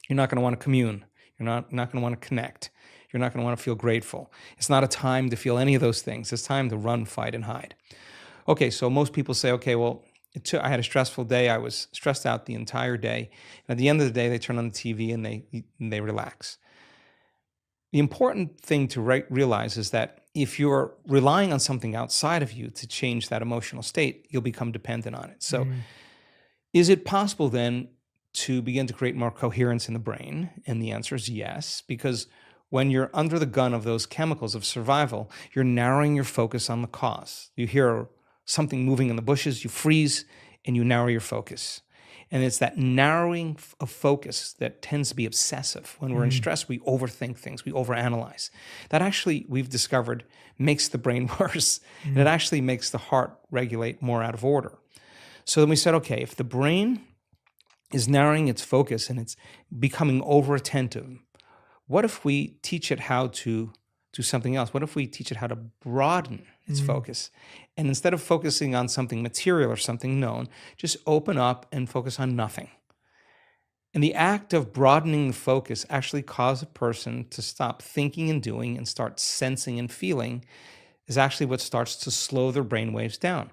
You're not going to want to commune. You're not going to want to connect. You're not going to want to feel grateful. It's not a time to feel any of those things. It's time to run, fight, and hide. Okay, so most people say, okay, well, I had a stressful day. I was stressed out the entire day. And at the end of the day, they turn on the TV and they relax. The important thing to realize is that if you're relying on something outside of you to change that emotional state, you'll become dependent on it. So is it possible then to begin to create more coherence in the brain? And the answer is yes, because when you're under the gun of those chemicals of survival, you're narrowing your focus on the cause. You hear something moving in the bushes, you freeze, and you narrow your focus. And it's that narrowing of focus that tends to be obsessive. When we're in stress, we overthink things, we overanalyze. That actually, we've discovered, makes the brain worse. And it actually makes the heart regulate more out of order. So then we said, okay, if the brain is narrowing its focus and it's becoming over-attentive, what if we teach it how to do something else? What if we teach it how to broaden its focus? And instead of focusing on something material or something known, just open up and focus on nothing. And the act of broadening the focus actually causes a person to stop thinking and doing and start sensing and feeling, is actually what starts to slow their brain waves down.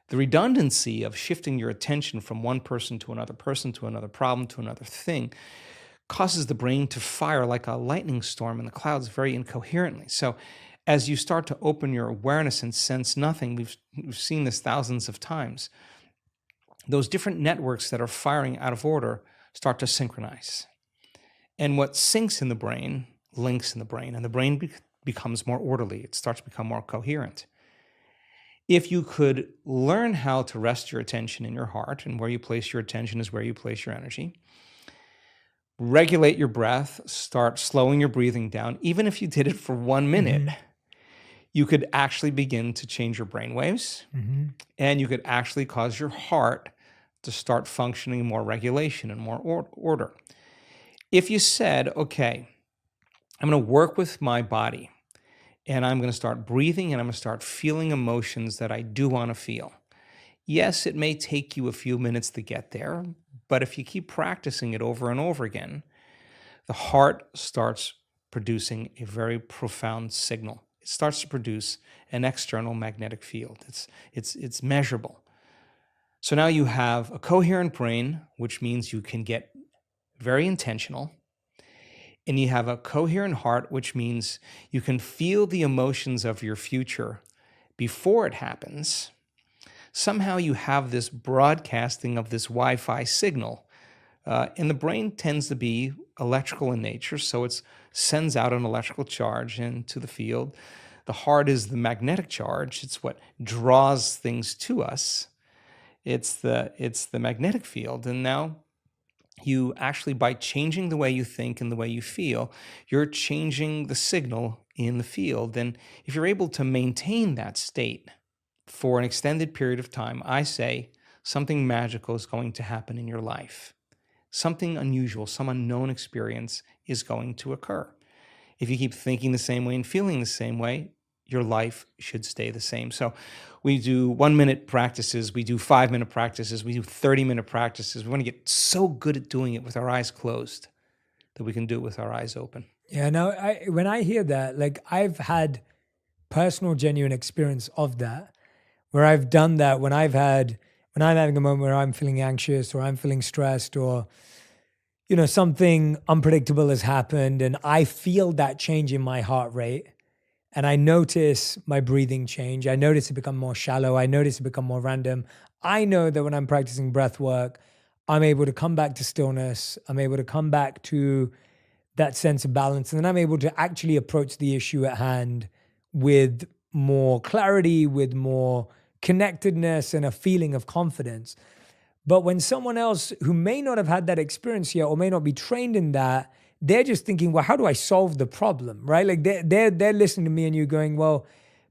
The redundancy of shifting your attention from one person to another problem to another thing causes the brain to fire like a lightning storm in the clouds very incoherently. So as you start to open your awareness and sense nothing, we've seen this thousands of times, those different networks that are firing out of order start to synchronize. And what syncs in the brain links in the brain, and the brain becomes more orderly. It starts to become more coherent. If you could learn how to rest your attention in your heart, and where you place your attention is where you place your energy, regulate your breath, start slowing your breathing down, even if you did it for 1 minute, you could actually begin to change your brain waves, and you could actually cause your heart to start functioning in more regulation and more order. If you said, okay, I'm going to work with my body, and I'm going to start breathing, and I'm going to start feeling emotions that I do want to feel. Yes, it may take you a few minutes to get there, but if you keep practicing it over and over again, the heart starts producing a very profound signal. It starts to produce an external magnetic field. It's measurable. So now you have a coherent brain, which means you can get very intentional. And you have a coherent heart, which means you can feel the emotions of your future before it happens. Somehow you have this broadcasting of this Wi-Fi signal. And the brain tends to be electrical in nature, so it sends out an electrical charge into the field. The heart is the magnetic charge. It's what draws things to us. It's the magnetic field. And now you actually, by changing the way you think and the way you feel, you're changing the signal in the field. And if you're able to maintain that state for an extended period of time, I say something magical is going to happen in your life. Something unusual, some unknown experience is going to occur. If you keep thinking the same way and feeling the same way, your life should stay the same. So we do 1-minute practices, we do 5-minute practices, we do 30-minute practices. We want to get so good at doing it with our eyes closed that we can do it with our eyes open. Yeah, no, when I hear that, like I've had personal, genuine experience of that, where I've done that when I'm having a moment where I'm feeling anxious or I'm feeling stressed or, something unpredictable has happened and I feel that change in my heart rate. And I notice my breathing change. I notice it become more shallow. I notice it become more random. I know that when I'm practicing breath work, I'm able to come back to stillness. I'm able to come back to that sense of balance. And then I'm able to actually approach the issue at hand with more clarity, with more connectedness and a feeling of confidence. But when someone else who may not have had that experience yet or may not be trained in that, they're just thinking, well, how do I solve the problem, right? Like they're listening to me and you going, well,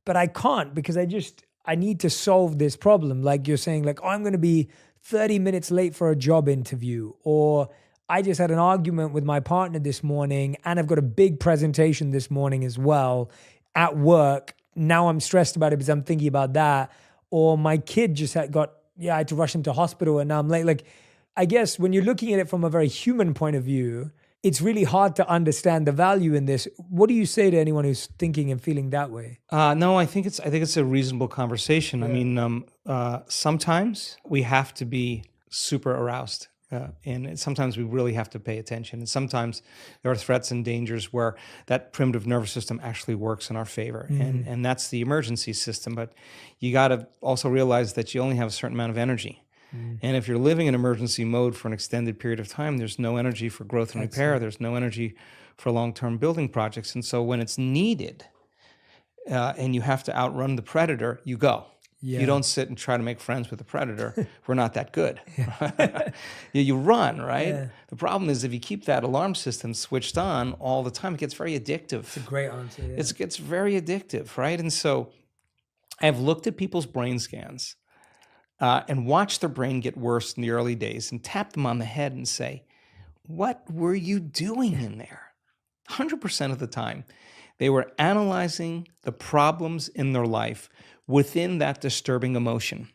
but I can't because I need to solve this problem. Like you're saying, like, oh, I'm going to be 30 minutes late for a job interview, or I just had an argument with my partner this morning and I've got a big presentation this morning as well at work. Now I'm stressed about it because I'm thinking about that. Or my kid just I had to rush him to hospital and now I'm late. Like, I guess when you're looking at it from a very human point of view, it's really hard to understand the value in this. What do you say to anyone who's thinking and feeling that way? No, I think it's a reasonable conversation. I mean, sometimes we have to be super aroused. And sometimes we really have to pay attention. And sometimes there are threats and dangers where that primitive nervous system actually works in our favor. And that's the emergency system. But you got to also realize that you only have a certain amount of energy. And if you're living in emergency mode for an extended period of time, there's no energy for growth and repair. There's no energy for long-term building projects. And so when it's needed and you have to outrun the predator, you go. Yeah. You don't sit and try to make friends with the predator. We're not that good. You run, right? Yeah. The problem is if you keep that alarm system switched on all the time, it gets very addictive. It's a great answer. Yeah. It gets very addictive, right? And so I've looked at people's brain scans and watched their brain get worse in the early days and tap them on the head and say, what were you doing in there? 100% of the time, they were analyzing the problems in their life within that disturbing emotion.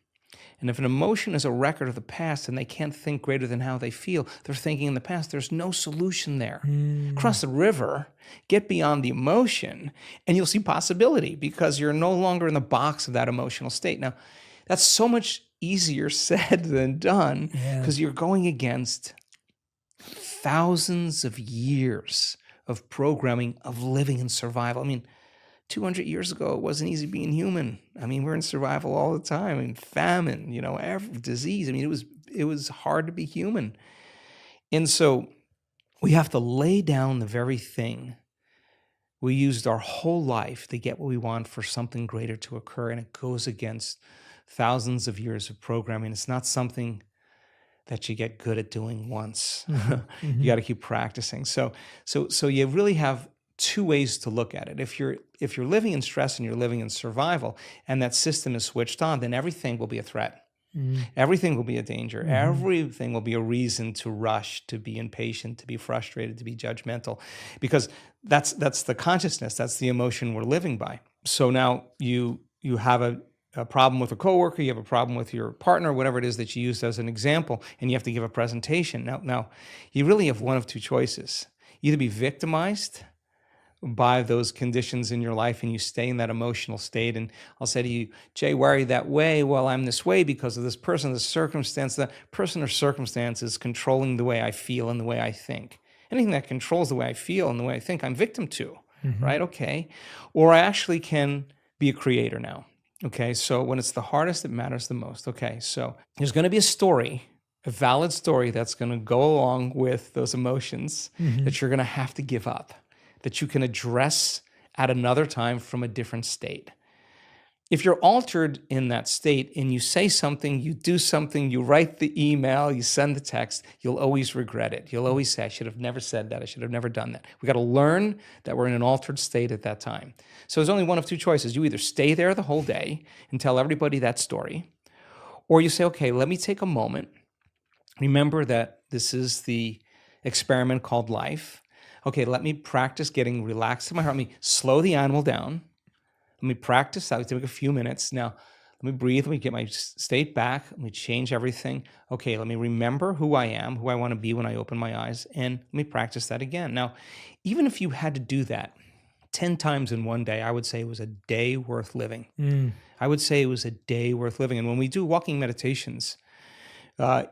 And if an emotion is a record of the past and they can't think greater than how they feel, they're thinking in the past, there's no solution there. Cross the river, get beyond the emotion, and you'll see possibility because you're no longer in the box of that emotional state. Now, that's so much easier said than done because you're going against thousands of years of programming of living in survival. I mean, 200 years ago, it wasn't easy being human. I mean, we're in survival all the time. I mean, famine, every disease. I mean, it was hard to be human. And so we have to lay down the very thing we used our whole life to get what we want for something greater to occur. And it goes against thousands of years of programming. It's not something that you get good at doing once. You got to keep practicing. So you really have two ways to look at it. If you're living in stress and you're living in survival and that system is switched on, then everything will be a threat. Everything will be a danger. Everything will be a reason to rush, to be impatient, to be frustrated, to be judgmental, because that's the consciousness, that's the emotion we're living by. So now you have a problem with a coworker, you have a problem with your partner, whatever it is that you used as an example, and you have to give a presentation. Now you really have one of two choices. Either be victimized by those conditions in your life and you stay in that emotional state. And I'll say to you, Jay, why are you that way? Well, I'm this way because of this person, this circumstance. That person or circumstance is controlling the way I feel and the way I think. Anything that controls the way I feel and the way I think, I'm victim to, right? Okay. Or I actually can be a creator now. Okay. So when it's the hardest, it matters the most. Okay. So there's going to be a story, a valid story that's going to go along with those emotions that you're going to have to give up, that you can address at another time from a different state. If you're altered in that state and you say something, you do something, you write the email, you send the text, you'll always regret it. You'll always say, I should have never said that. I should have never done that. We got to learn that we're in an altered state at that time. So there's only one of two choices. You either stay there the whole day and tell everybody that story, or you say, okay, let me take a moment. Remember that this is the experiment called life. Okay, let me practice getting relaxed in my heart. Let me slow the animal down. Let me practice that. Take a few minutes. Now, let me breathe. Let me get my state back. Let me change everything. Okay, let me remember who I am, who I want to be when I open my eyes, and let me practice that again. Now, even if you had to do that 10 times in one day, I would say it was a day worth living. I would say it was a day worth living. And when we do walking meditations,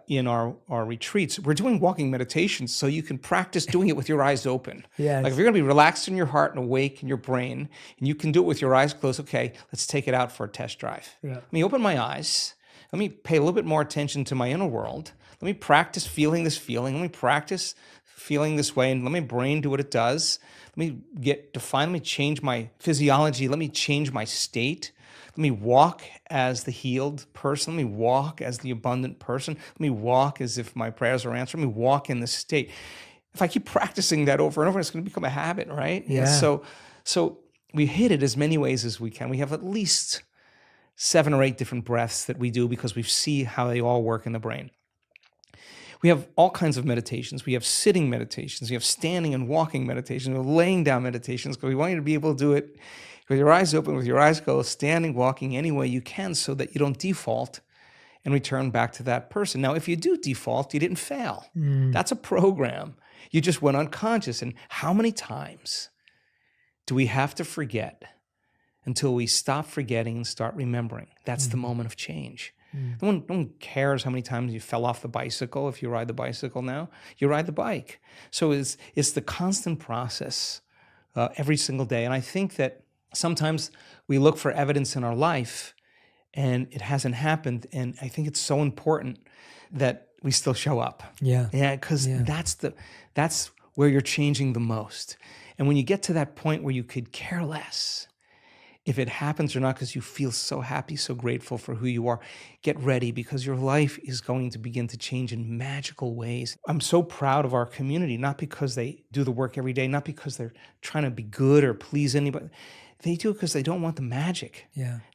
in our retreats, we're doing walking meditations so you can practice doing it with your eyes open. Yes. Like if you're going to be relaxed in your heart and awake in your brain, and you can do it with your eyes closed, okay, let's take it out for a test drive. Let me open my eyes. Let me pay a little bit more attention to my inner world. Let me practice feeling this feeling. Let me practice feeling this way, and let my brain do what it does. Let me get defined. Let me change my physiology. Let me change my state. Let me walk as the healed person. Let me walk as the abundant person. Let me walk as if my prayers are answered. Let me walk in this state. If I keep practicing that over and over, it's going to become a habit, right? Yeah. And so we hit it as many ways as we can. We have at least 7 or 8 different breaths that we do because we see how they all work in the brain. We have all kinds of meditations. We have sitting meditations. We have standing and walking meditations. We have laying down meditations because we want you to be able to do it with your eyes open, with your eyes closed, standing, walking any way you can so that you don't default and return back to that person. Now, if you do default, you didn't fail. That's a program. You just went unconscious. And how many times do we have to forget until we stop forgetting and start remembering? That's the moment of change. No one cares how many times you fell off the bicycle. If you ride the bicycle now, you ride the bike. So it's the constant process every single day. And I think that sometimes we look for evidence in our life and it hasn't happened. And I think it's so important that we still show up. Yeah. Yeah, because that's where you're changing the most. And when you get to that point where you could care less if it happens or not, because you feel so happy, so grateful for who you are, get ready, because your life is going to begin to change in magical ways. I'm so proud of our community, not because they do the work every day, not because they're trying to be good or please anybody. They do it because they don't want the magic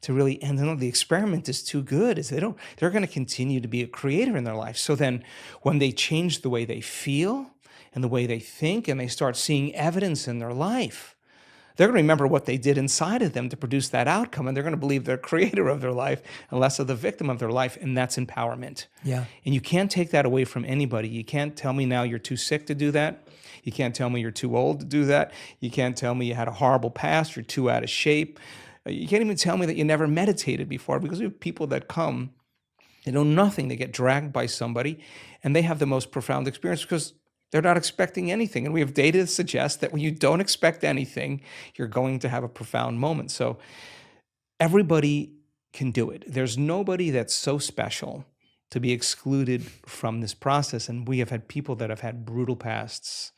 to really end. The experiment is too good. They're going to continue to be a creator in their life. So then when they change the way they feel and the way they think, and they start seeing evidence in their life, they're going to remember what they did inside of them to produce that outcome, and they're going to believe they're creator of their life and less of the victim of their life, and that's empowerment. Yeah. And you can't take that away from anybody. You can't tell me now you're too sick to do that. You can't tell me you're too old to do that. You can't tell me you had a horrible past, you're too out of shape. You can't even tell me that you never meditated before, because we have people that come, they know nothing, they get dragged by somebody, and they have the most profound experience because they're not expecting anything. And we have data that suggests that when you don't expect anything, you're going to have a profound moment. So everybody can do it. There's nobody that's so special to be excluded from this process. And we have had people that have had brutal pasts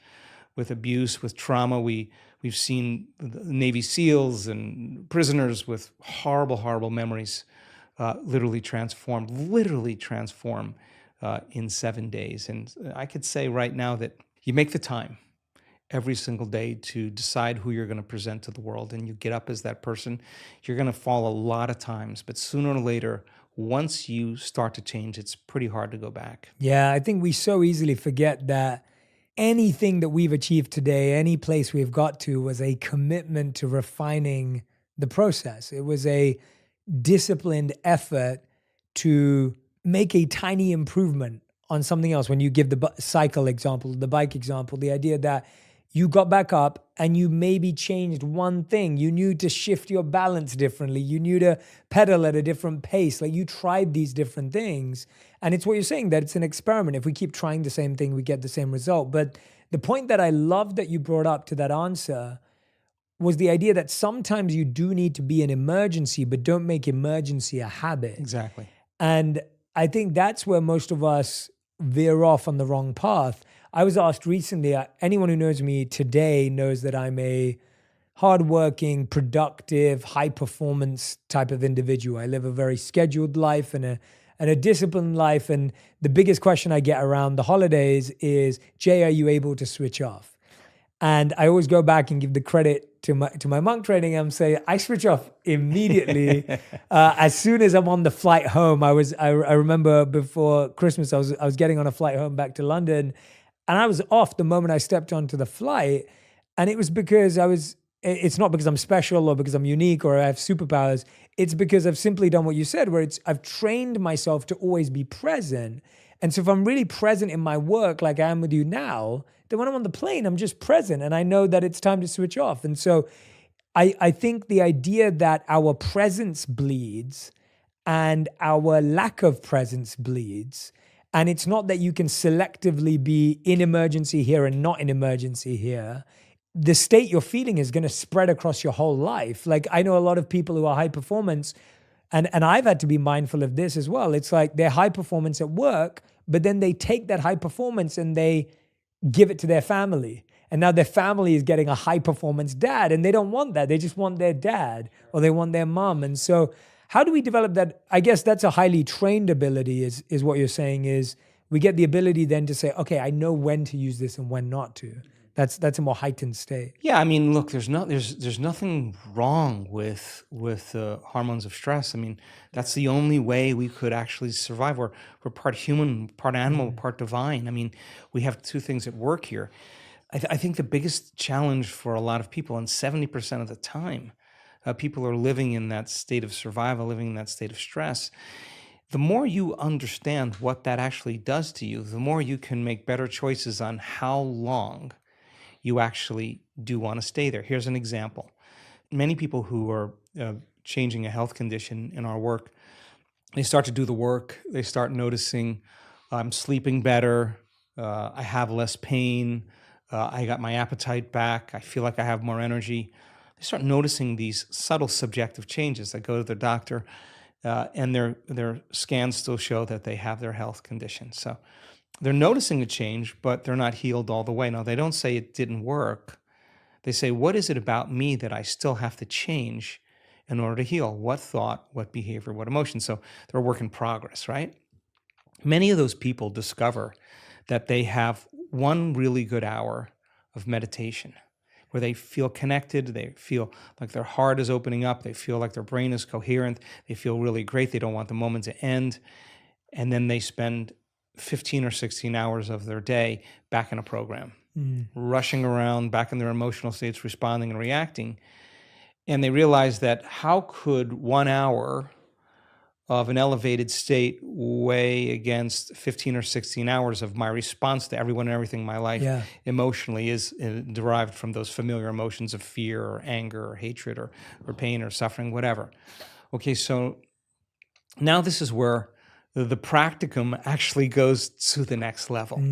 with abuse, with trauma. We've seen Navy SEALs and prisoners with horrible, horrible memories literally transform in 7 days. And I could say right now that you make the time every single day to decide who you're going to present to the world, and you get up as that person. You're going to fall a lot of times, but sooner or later, once you start to change, it's pretty hard to go back. Yeah, I think we so easily forget that anything that we've achieved today, any place we've got to, was a commitment to refining the process. It was a disciplined effort to make a tiny improvement on something else. When you give the cycle example, the bike example, the idea that you got back up and you maybe changed one thing. You knew to shift your balance differently. You knew to pedal at a different pace. Like, you tried these different things. And it's what you're saying, that it's an experiment. If we keep trying the same thing, we get the same result. But the point that I love that you brought up to that answer was the idea that sometimes you do need to be an emergency, but don't make emergency a habit. Exactly. And I think that's where most of us veer off on the wrong path. I was asked recently, anyone who knows me today knows that I'm a hardworking, productive, high-performance type of individual. I live a very scheduled life and a disciplined life. And the biggest question I get around the holidays is, Jay, are you able to switch off? And I always go back and give the credit to my monk training. I'm saying I switch off immediately. As soon as I'm on the flight home, I remember before Christmas, I was getting on a flight home back to London, and I was off the moment I stepped onto the flight. And it was because it's not because I'm special or because I'm unique or I have superpowers. It's because I've simply done what you said, where I've trained myself to always be present. And so if I'm really present in my work, like I am with you now, then when I'm on the plane, I'm just present and I know that it's time to switch off. And so I think the idea that our presence bleeds and our lack of presence bleeds, and it's not that you can selectively be in emergency here and not in emergency here. The state you're feeling is going to spread across your whole life. Like, I know a lot of people who are high performance, and I've had to be mindful of this as well. It's like they're high performance at work, but then they take that high performance and they give it to their family. And now their family is getting a high performance dad, and they don't want that. They just want their dad, or they want their mom. And so how do we develop that? I guess that's a highly trained ability, is what you're saying, is we get the ability then to say, okay, I know when to use this and when not to. That's a more heightened state. Yeah, I mean, look, there's nothing wrong with hormones of stress. I mean, that's the only way we could actually survive. We're part human, part animal, part divine. I mean, we have two things at work here. I think the biggest challenge for a lot of people, and 70% of the time, people are living in that state of survival, living in that state of stress. the more you understand what that actually does to you, the more you can make better choices on how long you actually do want to stay there. Here's an example. Many people who are changing a health condition in our work, they start to do the work, they start noticing I'm sleeping better, I have less pain, I got my appetite back, I feel like I have more energy. They start noticing these subtle subjective changes. They go to their doctor, and their scans still show that they have their health condition. So they're noticing a change, but they're not healed all the way. Now, they don't say it didn't work. They say, what is it about me that I still have to change in order to heal? What thought, what behavior, what emotion? So they're a work in progress, right? Many of those people discover that they have one really good hour of meditation where they feel connected, they feel like their heart is opening up, they feel like their brain is coherent, they feel really great, they don't want the moment to end, and then they spend 15 or 16 hours of their day back in a program, rushing around, back in their emotional states, responding and reacting. And they realize that how could 1 hour of an elevated state weigh against 15 or 16 hours of my response to everyone and everything in my life emotionally is derived from those familiar emotions of fear or anger or hatred or pain or suffering, whatever. Okay, so now this is where the practicum actually goes to the next level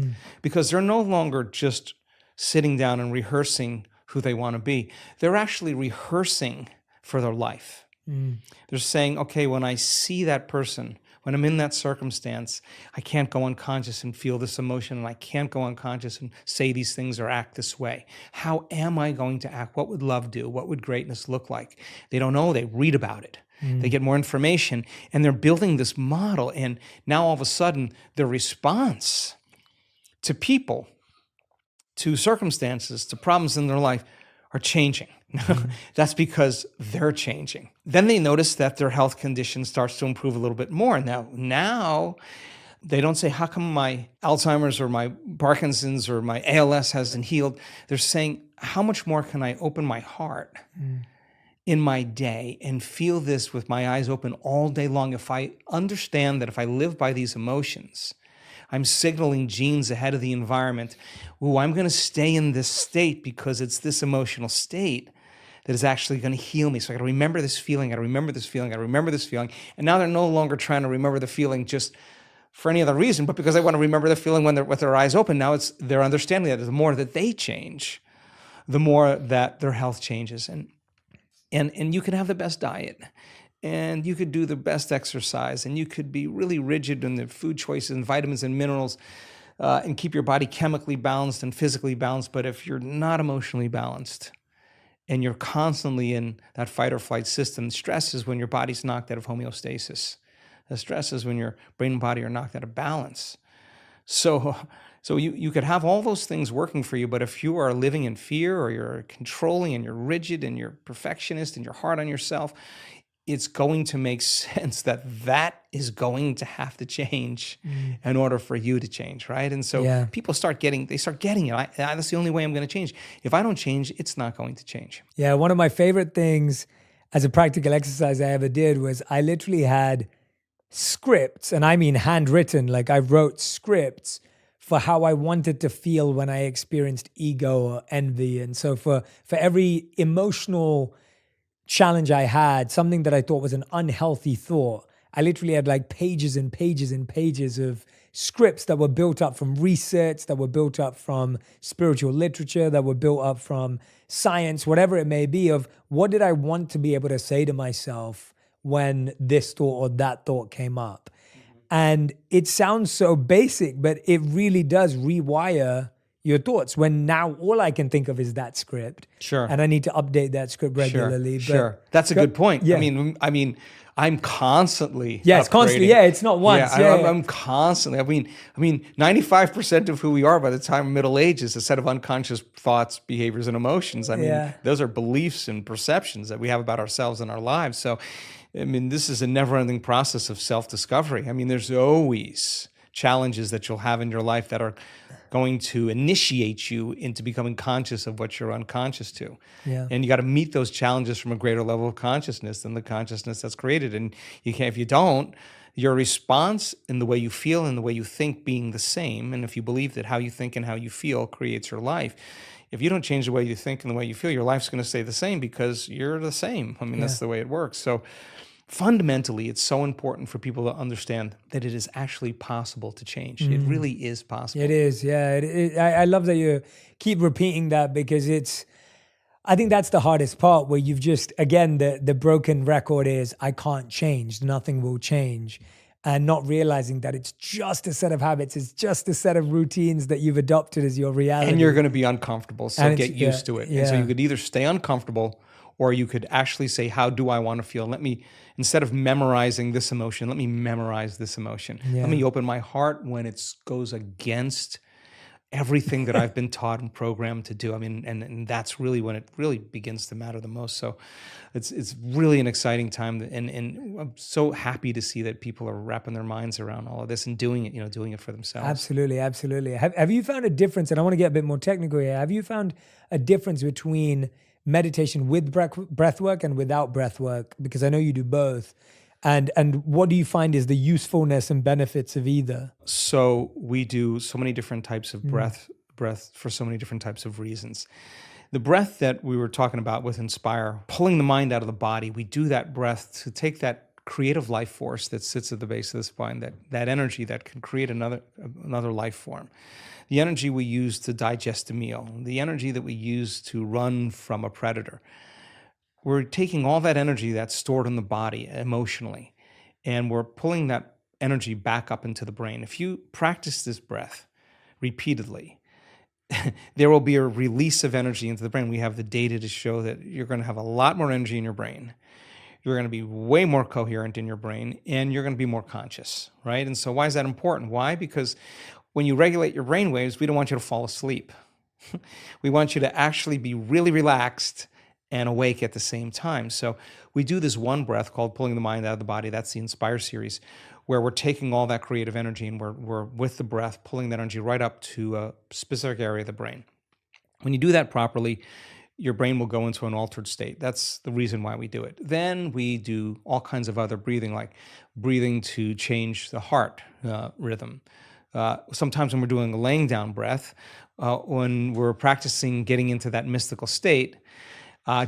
because they're no longer just sitting down and rehearsing who they want to be. They're actually rehearsing for their life. They're saying, okay, when I see that person, when I'm in that circumstance, I can't go unconscious and feel this emotion, and I can't go unconscious and say these things or act this way. How am I going to act? What would love do? What would greatness look like? They don't know. They read about it. They get more information, and they're building this model. And now all of a sudden, their response to people, to circumstances, to problems in their life are changing. That's because they're changing. Then they notice that their health condition starts to improve a little bit more. Now they don't say, how come my Alzheimer's or my Parkinson's or my ALS hasn't healed? They're saying, how much more can I open my heart in my day and feel this with my eyes open all day long? If I understand that if I live by these emotions, I'm signaling genes ahead of the environment. Ooh, I'm going to stay in this state because it's this emotional state that is actually going to heal me. So I got to remember this feeling. I got to remember this feeling. I got to remember this feeling. And now they're no longer trying to remember the feeling just for any other reason, but because they want to remember the feeling when they're with their eyes open. Now they're understanding that the more that they change, the more that their health changes. And you can have the best diet, and you could do the best exercise, and you could be really rigid in the food choices and vitamins and minerals, and keep your body chemically balanced and physically balanced. But if you're not emotionally balanced and you're constantly in that fight or flight system, stress is when your body's knocked out of homeostasis. The stress is when your brain and body are knocked out of balance. So you could have all those things working for you, but if you are living in fear or you're controlling and you're rigid and you're perfectionist and you're hard on yourself, it's going to make sense that is going to have to change in order for you to change, right? And so people start getting it. That's the only way I'm going to change. If I don't change, it's not going to change. Yeah, one of my favorite things as a practical exercise I ever did was I literally had scripts, and I mean handwritten, like I wrote scripts for how I wanted to feel when I experienced ego or envy. And so for every emotional challenge I had, something that I thought was an unhealthy thought, I literally had like pages and pages and pages of scripts that were built up from research, that were built up from spiritual literature, that were built up from science, whatever it may be, of what did I want to be able to say to myself when this thought or that thought came up. And it sounds so basic, but it really does rewire your thoughts when now all I can think of is that script. Sure. And I need to update that script regularly. Sure. That's a good point. Yeah. I mean, I'm constantly it's constantly. Yeah, it's not once. I'm constantly. I mean, 95% of who we are by the time of middle age is a set of unconscious thoughts, behaviors, and emotions. I mean, those are beliefs and perceptions that we have about ourselves and our lives. So, I mean, this is a never-ending process of self-discovery. I mean, there's always challenges that you'll have in your life that are going to initiate you into becoming conscious of what you're unconscious to. Yeah. And you got to meet those challenges from a greater level of consciousness than the consciousness that's created. And you can't, if you don't, Your response and the way you feel and the way you think being the same, and if you believe that how you think and how you feel creates your life, if you don't change the way you think and the way you feel, your life's going to stay the same because you're the same. I mean, that's the way it works. So fundamentally, it's so important for people to understand that it is actually possible to change. It really is possible. It is, yeah. I love that you keep repeating that, because I think that's the hardest part, where you've just, again, the broken record is, I can't change, nothing will change. And not realizing that it's just a set of habits, it's just a set of routines that you've adopted as your reality. And you're going to be uncomfortable, so get used to it. Yeah. And so you could either stay uncomfortable, or you could actually say, how do I want to feel? Instead of memorizing this emotion, let me memorize this emotion. Let me open my heart when it goes against everything that I've been taught and programmed to do. I mean, and that's really when it really begins to matter the most. So it's really an exciting time, and I'm so happy to see that people are wrapping their minds around all of this and doing it for themselves. Absolutely, absolutely. Have you found a difference, and I want to get a bit more technical here, have you found a difference between meditation with breath work and without breath work? Because I know you do both. And what do you find is the usefulness and benefits of either? So we do so many different types of breath for so many different types of reasons. The breath that we were talking about with Inspire, pulling the mind out of the body, we do that breath to take that creative life force that sits at the base of the spine, that energy that can create another life form. The energy we use to digest a meal, the energy that we use to run from a predator. We're taking all that energy that's stored in the body emotionally, and we're pulling that energy back up into the brain. If you practice this breath repeatedly, there will be a release of energy into the brain. We have the data to show that you're going to have a lot more energy in your brain. You're going to be way more coherent in your brain, and you're going to be more conscious, right? And so why is that important? Why? Because when you regulate your brain waves, we don't want you to fall asleep. We want you to actually be really relaxed and awake at the same time. So we do this one breath called pulling the mind out of the body. That's the Inspire series, where we're taking all that creative energy and we're with the breath, pulling that energy right up to a specific area of the brain. When you do that properly, your brain will go into an altered state. That's the reason why we do it. Then we do all kinds of other breathing, like breathing to change the heart rhythm. Sometimes when we're doing a laying down breath, when we're practicing getting into that mystical state,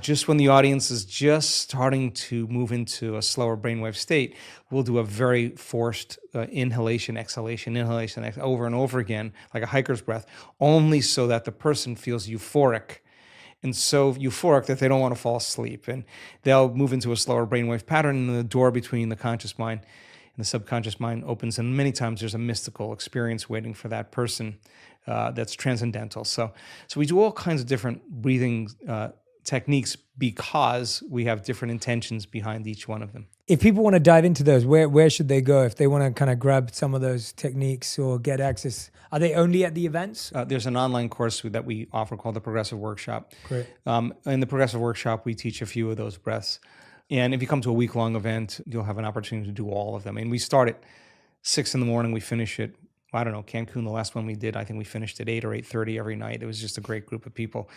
just when the audience is just starting to move into a slower brainwave state, we'll do a very forced inhalation, exhalation, over and over again, like a hiker's breath, only so that the person feels euphoric, and so euphoric that they don't want to fall asleep. And they'll move into a slower brainwave pattern, and the door between the conscious mind and the subconscious mind opens, and many times there's a mystical experience waiting for that person that's transcendental. So we do all kinds of different breathing techniques because we have different intentions behind each one of them. If people want to dive into those, where should they go if they want to kind of grab some of those techniques or get access? Are they only at the events? There's an online course that we offer called the Progressive Workshop. Great. In the Progressive Workshop, we teach a few of those breaths. And if you come to a week-long event, you'll have an opportunity to do all of them. And we start at 6 a.m, we finish at, I don't know, Cancun, the last one we did, I think we finished at 8 or 8:30 every night. It was just a great group of people.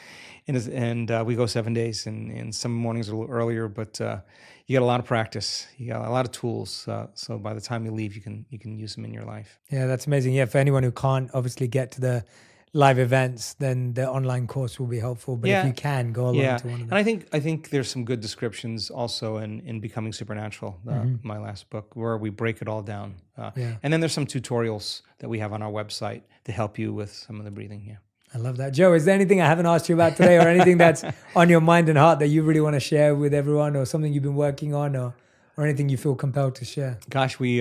And we go 7 days, and some mornings a little earlier, but you get a lot of practice. You got a lot of tools. So by the time you leave, you can use them in your life. Yeah, that's amazing. Yeah, for anyone who can't obviously get to the live events, then the online course will be helpful. But if you can, go along to one of them. And I think there's some good descriptions also in Becoming Supernatural, my last book, where we break it all down. And then there's some tutorials that we have on our website to help you with some of the breathing. Yeah. I love that. Joe, is there anything I haven't asked you about today, or anything that's on your mind and heart that you really want to share with everyone, or something you've been working on, or anything you feel compelled to share? Gosh, we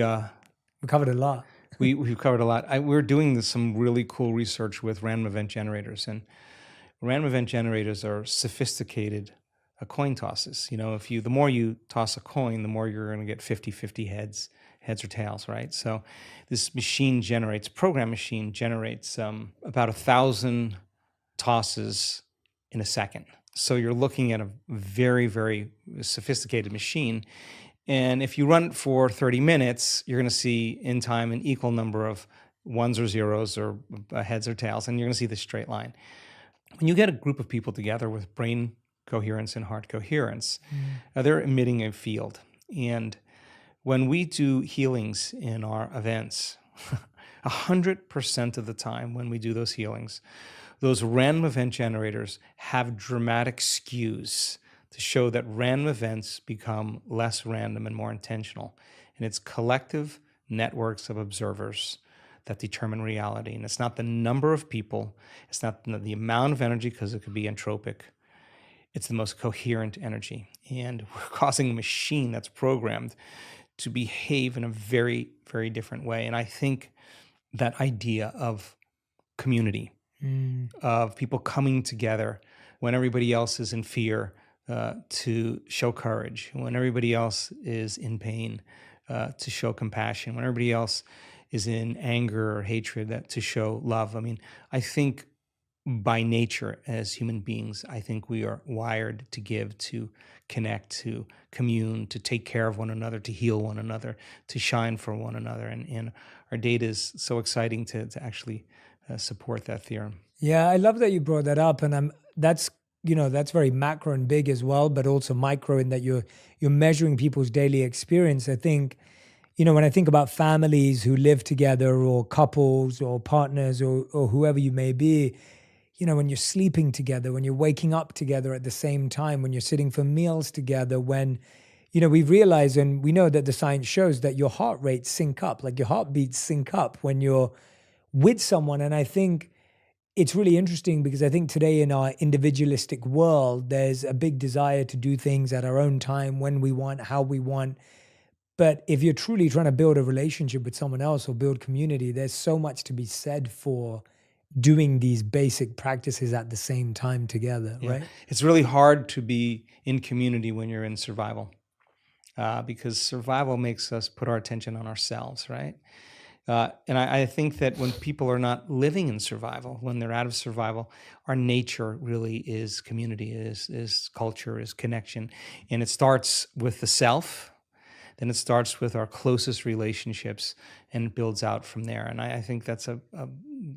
covered a lot. We've covered a lot. We're doing some really cool research with random event generators, and random event generators are sophisticated coin tosses. You know, the more you toss a coin, the more you're going to get 50-50 heads or tails, right? So this program machine generates about 1,000 tosses in a second. So you're looking at a very, very sophisticated machine. And if you run it for 30 minutes, you're going to see in time an equal number of ones or zeros or heads or tails, and you're going to see the straight line. When you get a group of people together with brain coherence and heart coherence, they're emitting a field. And When we do healings in our events, 100% of the time when we do those healings, those random event generators have dramatic skews to show that random events become less random and more intentional. And it's collective networks of observers that determine reality. And it's not the number of people, it's not the amount of energy, because it could be entropic. It's the most coherent energy. And we're causing a machine that's programmed to behave in a very, very different way. And I think that idea of community, of people coming together when everybody else is in fear, to show courage, when everybody else is in pain, to show compassion, when everybody else is in anger or hatred, that to show love. I mean, I think by nature as human beings, I think we are wired to give, to connect, to commune, to take care of one another, to heal one another, to shine for one another. And our data is so exciting to actually support that theorem. Yeah, I love that you brought that up, and that's very macro and big as well, but also micro in that you're measuring people's daily experience. I think, when I think about families who live together, or couples or partners or whoever you may be, when you're sleeping together, when you're waking up together at the same time, when you're sitting for meals together, when, we realize and we know that the science shows that your heart rates sync up, like your heartbeats sync up when you're with someone. And I think it's really interesting because I think today in our individualistic world, there's a big desire to do things at our own time, when we want, how we want. But if you're truly trying to build a relationship with someone else or build community, there's so much to be said for doing these basic practices at the same time together, right? It's really hard to be in community when you're in survival, because survival makes us put our attention on ourselves, right? And I think that when people are not living in survival, when they're out of survival, our nature really is community, is culture, is connection. And it starts with the self, then it starts with our closest relationships, and it builds out from there. And I think that's a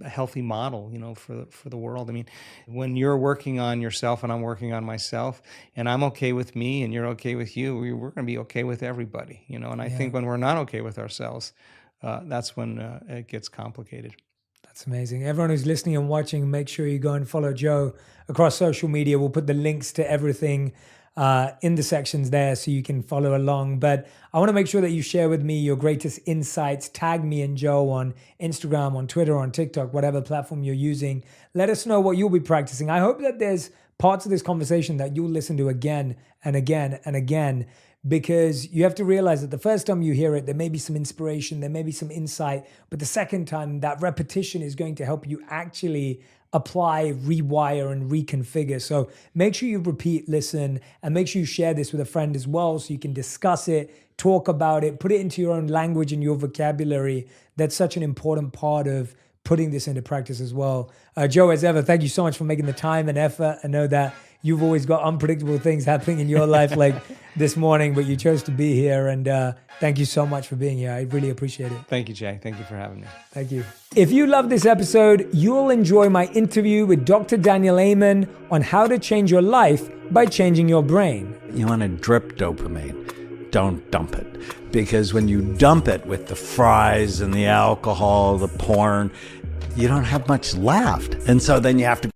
healthy model, for the world. I mean, when you're working on yourself and I'm working on myself, and I'm okay with me and you're okay with you, we're going to be okay with everybody, And I think when we're not okay with ourselves, that's when it gets complicated. That's amazing. Everyone who's listening and watching, make sure you go and follow Joe across social media. We'll put the links to everything in the sections there so you can follow along. But I want to make sure that you share with me your greatest insights. Tag me and Joe on Instagram, on Twitter, on TikTok, whatever platform you're using. Let us know what you'll be practicing. I hope that there's parts of this conversation that you'll listen to again and again and again, because you have to realize that the first time you hear it, there may be some inspiration, there may be some insight, but the second time, that repetition is going to help you actually apply, rewire, and reconfigure. So make sure you repeat, listen, and make sure you share this with a friend as well so you can discuss it, talk about it, put it into your own language and your vocabulary. That's such an important part of putting this into practice as well. Joe, as ever, thank you so much for making the time and effort. I know that you've always got unpredictable things happening in your life like this morning, but you chose to be here. And thank you so much for being here. I really appreciate it. Thank you, Jay. Thank you for having me. Thank you. If you love this episode, you'll enjoy my interview with Dr. Daniel Amen on how to change your life by changing your brain. You want to drip dopamine. Don't dump it. Because when you dump it with the fries and the alcohol, the porn, you don't have much left. And so then you have to